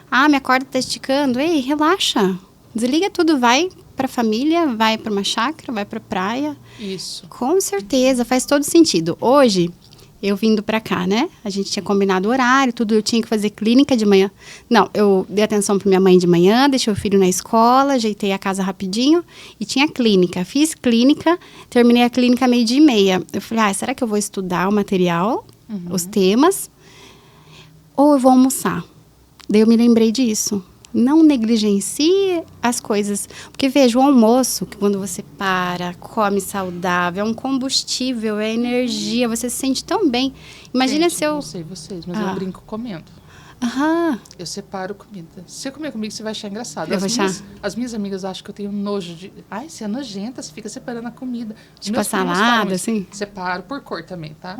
Ah, minha corda tá esticando. Ei, relaxa. Desliga tudo, vai para a família, vai para uma chácara, vai para a praia. Isso. Com certeza, faz todo sentido. Hoje, eu vindo para cá, né? A gente tinha combinado o horário, tudo. Eu tinha que fazer clínica de manhã. Não, eu dei atenção para minha mãe de manhã, deixei o filho na escola, ajeitei a casa rapidinho e tinha clínica. Fiz clínica, terminei a clínica 12:30. Eu falei, será que eu vou estudar o material, os temas? Ou eu vou almoçar? Daí eu me lembrei disso. Não negligencie as coisas. Porque, veja, o almoço, que quando você para, come saudável, é um combustível, é energia, você se sente tão bem. Imagina se eu... Não sei vocês, mas eu brinco comendo. Eu separo comida. Se você comer comigo, você vai achar engraçado. As minhas amigas acham que eu tenho nojo de... Ai, você é nojenta, você fica separando a comida. Tipo a salada, assim? Separo por cor também, tá?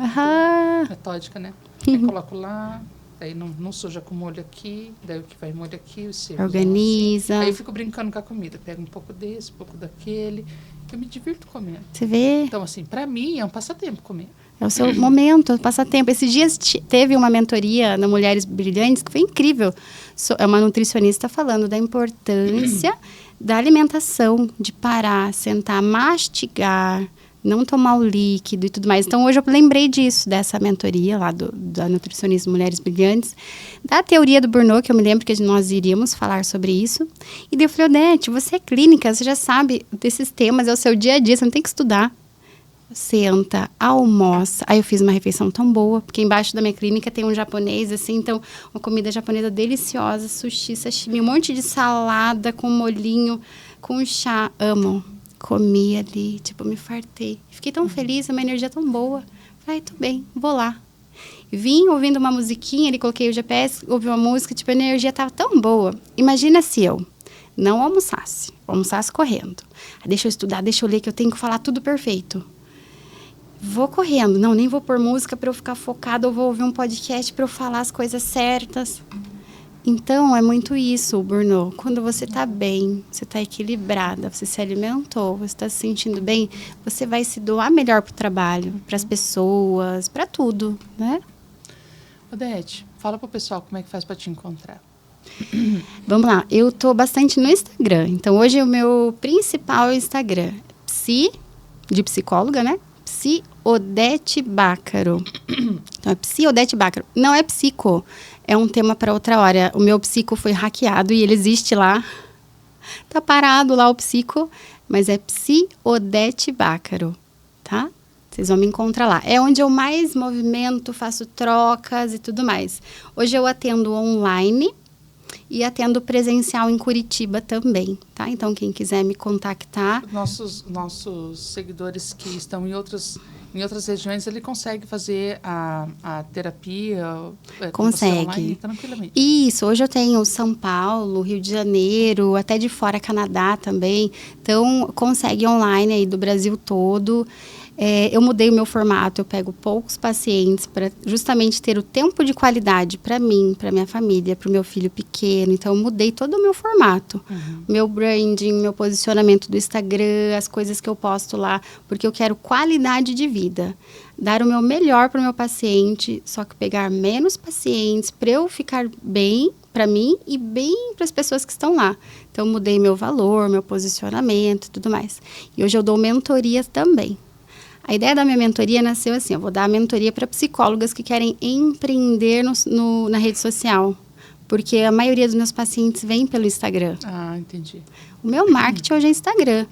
Metódica, né? Aí coloco lá... Daí não suja com molho aqui, daí o que vai molho aqui, o seu. Organiza. Aí eu fico brincando com a comida. Pego um pouco desse, um pouco daquele. Eu me divirto comendo. Você vê? Então, assim, pra mim é um passatempo comer. É o seu momento, passatempo. Esses dias teve uma mentoria na Mulheres Brilhantes que foi incrível. É uma nutricionista falando da importância da alimentação, de parar, sentar, mastigar, não tomar o líquido e tudo mais. Então, hoje eu lembrei disso, dessa mentoria lá da nutricionista Mulheres Brilhantes, da teoria do burnout, que eu me lembro que nós iríamos falar sobre isso. E daí eu falei, Odete, você é clínica, você já sabe desses temas, é o seu dia a dia, você não tem que estudar. senta, almoça. Aí eu fiz uma refeição tão boa, porque embaixo da minha clínica tem um japonês, assim, então uma comida japonesa deliciosa, sushi, sashimi, um monte de salada com molhinho, com chá. Amo. Comi ali, tipo, me fartei. Fiquei tão feliz, uma energia tão boa. Falei, tudo bem, vou lá. Vim ouvindo uma musiquinha, ele coloquei o GPS, ouvi uma música, tipo, a energia tava tão boa. Imagina se eu não almoçasse correndo. Deixa eu estudar, deixa eu ler, que eu tenho que falar tudo perfeito. Vou correndo, não, nem vou pôr música para eu ficar focada, ou vou ouvir um podcast para eu falar as coisas certas. Então, é muito isso, Bruno. Quando você está bem, você está equilibrada, você se alimentou, você está se sentindo bem, você vai se doar melhor para o trabalho, para as pessoas, para tudo, né? Odete, fala pro pessoal como é que faz para te encontrar. Vamos lá, eu tô bastante no Instagram. Então, hoje o meu principal Instagram, de psicóloga, né? Psi Odete Bácaro. Então, é Psi Odete Bácaro. Não é psico, é um tema para outra hora. O meu psico foi hackeado e ele existe lá. Tá parado lá o psico, mas é Psi Odete Bácaro, tá? Vocês vão me encontrar lá. É onde eu mais movimento, faço trocas e tudo mais. Hoje eu atendo online e atendo presencial em Curitiba também, tá? Então, quem quiser me contactar... Nossos seguidores que estão em outras regiões, ele consegue fazer a terapia com você online tranquilamente. Isso, hoje eu tenho São Paulo, Rio de Janeiro, até de fora Canadá também. Então, consegue online aí do Brasil todo. Eu mudei o meu formato, eu pego poucos pacientes para justamente ter o tempo de qualidade para mim, para minha família, para o meu filho pequeno. Então, eu mudei todo o meu formato. Meu branding, meu posicionamento do Instagram, as coisas que eu posto lá, porque eu quero qualidade de vida. Dar o meu melhor para o meu paciente, só que pegar menos pacientes para eu ficar bem para mim e bem para as pessoas que estão lá. Então, eu mudei meu valor, meu posicionamento e tudo mais. E hoje eu dou mentorias também. A ideia da minha mentoria nasceu assim, eu vou dar a mentoria para psicólogas que querem empreender na rede social, porque a maioria dos meus pacientes vem pelo Instagram. Ah, entendi. O meu marketing hoje é Instagram.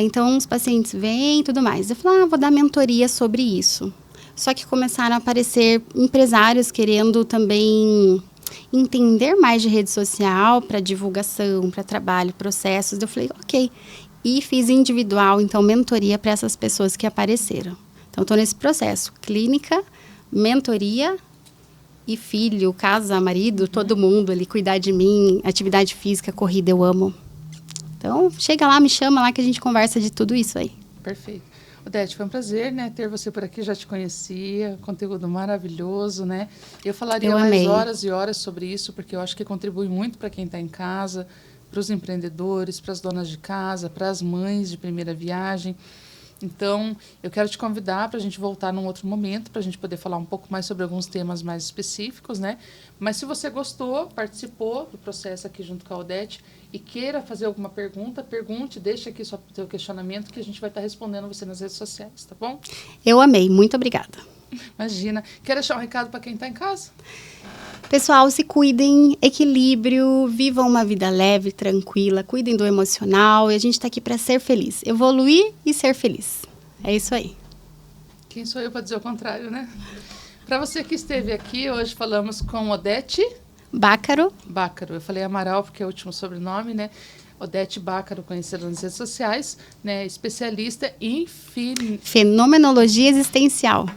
Então, os pacientes vêm e tudo mais. Eu falei, vou dar mentoria sobre isso. Só que começaram a aparecer empresários querendo também entender mais de rede social para divulgação, para trabalho, processos. Eu falei, ok. E fiz individual, então, mentoria para essas pessoas que apareceram. Então, estou nesse processo. Clínica, mentoria e filho, casa, marido, todo mundo ali, cuidar de mim, atividade física, corrida, eu amo. Então, chega lá, me chama lá que a gente conversa de tudo isso aí. Perfeito. Odete, foi um prazer, né, ter você por aqui, já te conhecia, conteúdo maravilhoso, né? Eu falaria mais horas e horas sobre isso, porque eu acho que contribui muito para quem está em casa, para os empreendedores, para as donas de casa, para as mães de primeira viagem. Então, eu quero te convidar para a gente voltar num outro momento, para a gente poder falar um pouco mais sobre alguns temas mais específicos, né? Mas se você gostou, participou do processo aqui junto com a Odete e queira fazer alguma pergunta, pergunte, deixe aqui seu questionamento que a gente vai estar respondendo você nas redes sociais, tá bom? Eu amei, muito obrigada. Imagina. Quer deixar um recado para quem está em casa? Pessoal, se cuidem, equilíbrio, vivam uma vida leve, tranquila, cuidem do emocional e a gente está aqui para ser feliz, evoluir e ser feliz. É isso aí. Quem sou eu para dizer o contrário, né? Para você que esteve aqui, hoje falamos com Odete Bácaro. Eu falei Amaral porque é o último sobrenome, né? Odete Bácaro, conhecida nas redes sociais, né? Especialista em fenomenologia existencial.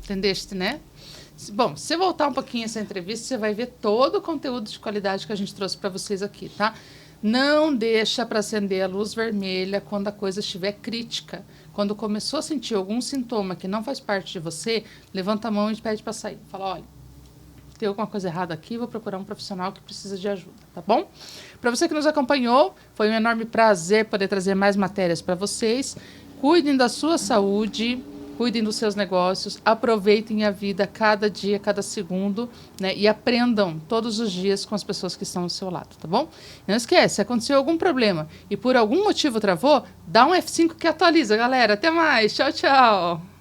Entendeste, né? Bom, se você voltar um pouquinho essa entrevista, você vai ver todo o conteúdo de qualidade que a gente trouxe para vocês aqui, tá? Não deixa para acender a luz vermelha quando a coisa estiver crítica. Quando começou a sentir algum sintoma que não faz parte de você, levanta a mão e pede para sair. Fala, olha, tem alguma coisa errada aqui, vou procurar um profissional que precisa de ajuda, tá bom? Para você que nos acompanhou, foi um enorme prazer poder trazer mais matérias para vocês. Cuidem da sua saúde, cuidem dos seus negócios, aproveitem a vida cada dia, cada segundo, né? E aprendam todos os dias com as pessoas que estão ao seu lado, tá bom? Não esquece, se aconteceu algum problema e por algum motivo travou, dá um F5 que atualiza, galera. Até mais. Tchau, tchau.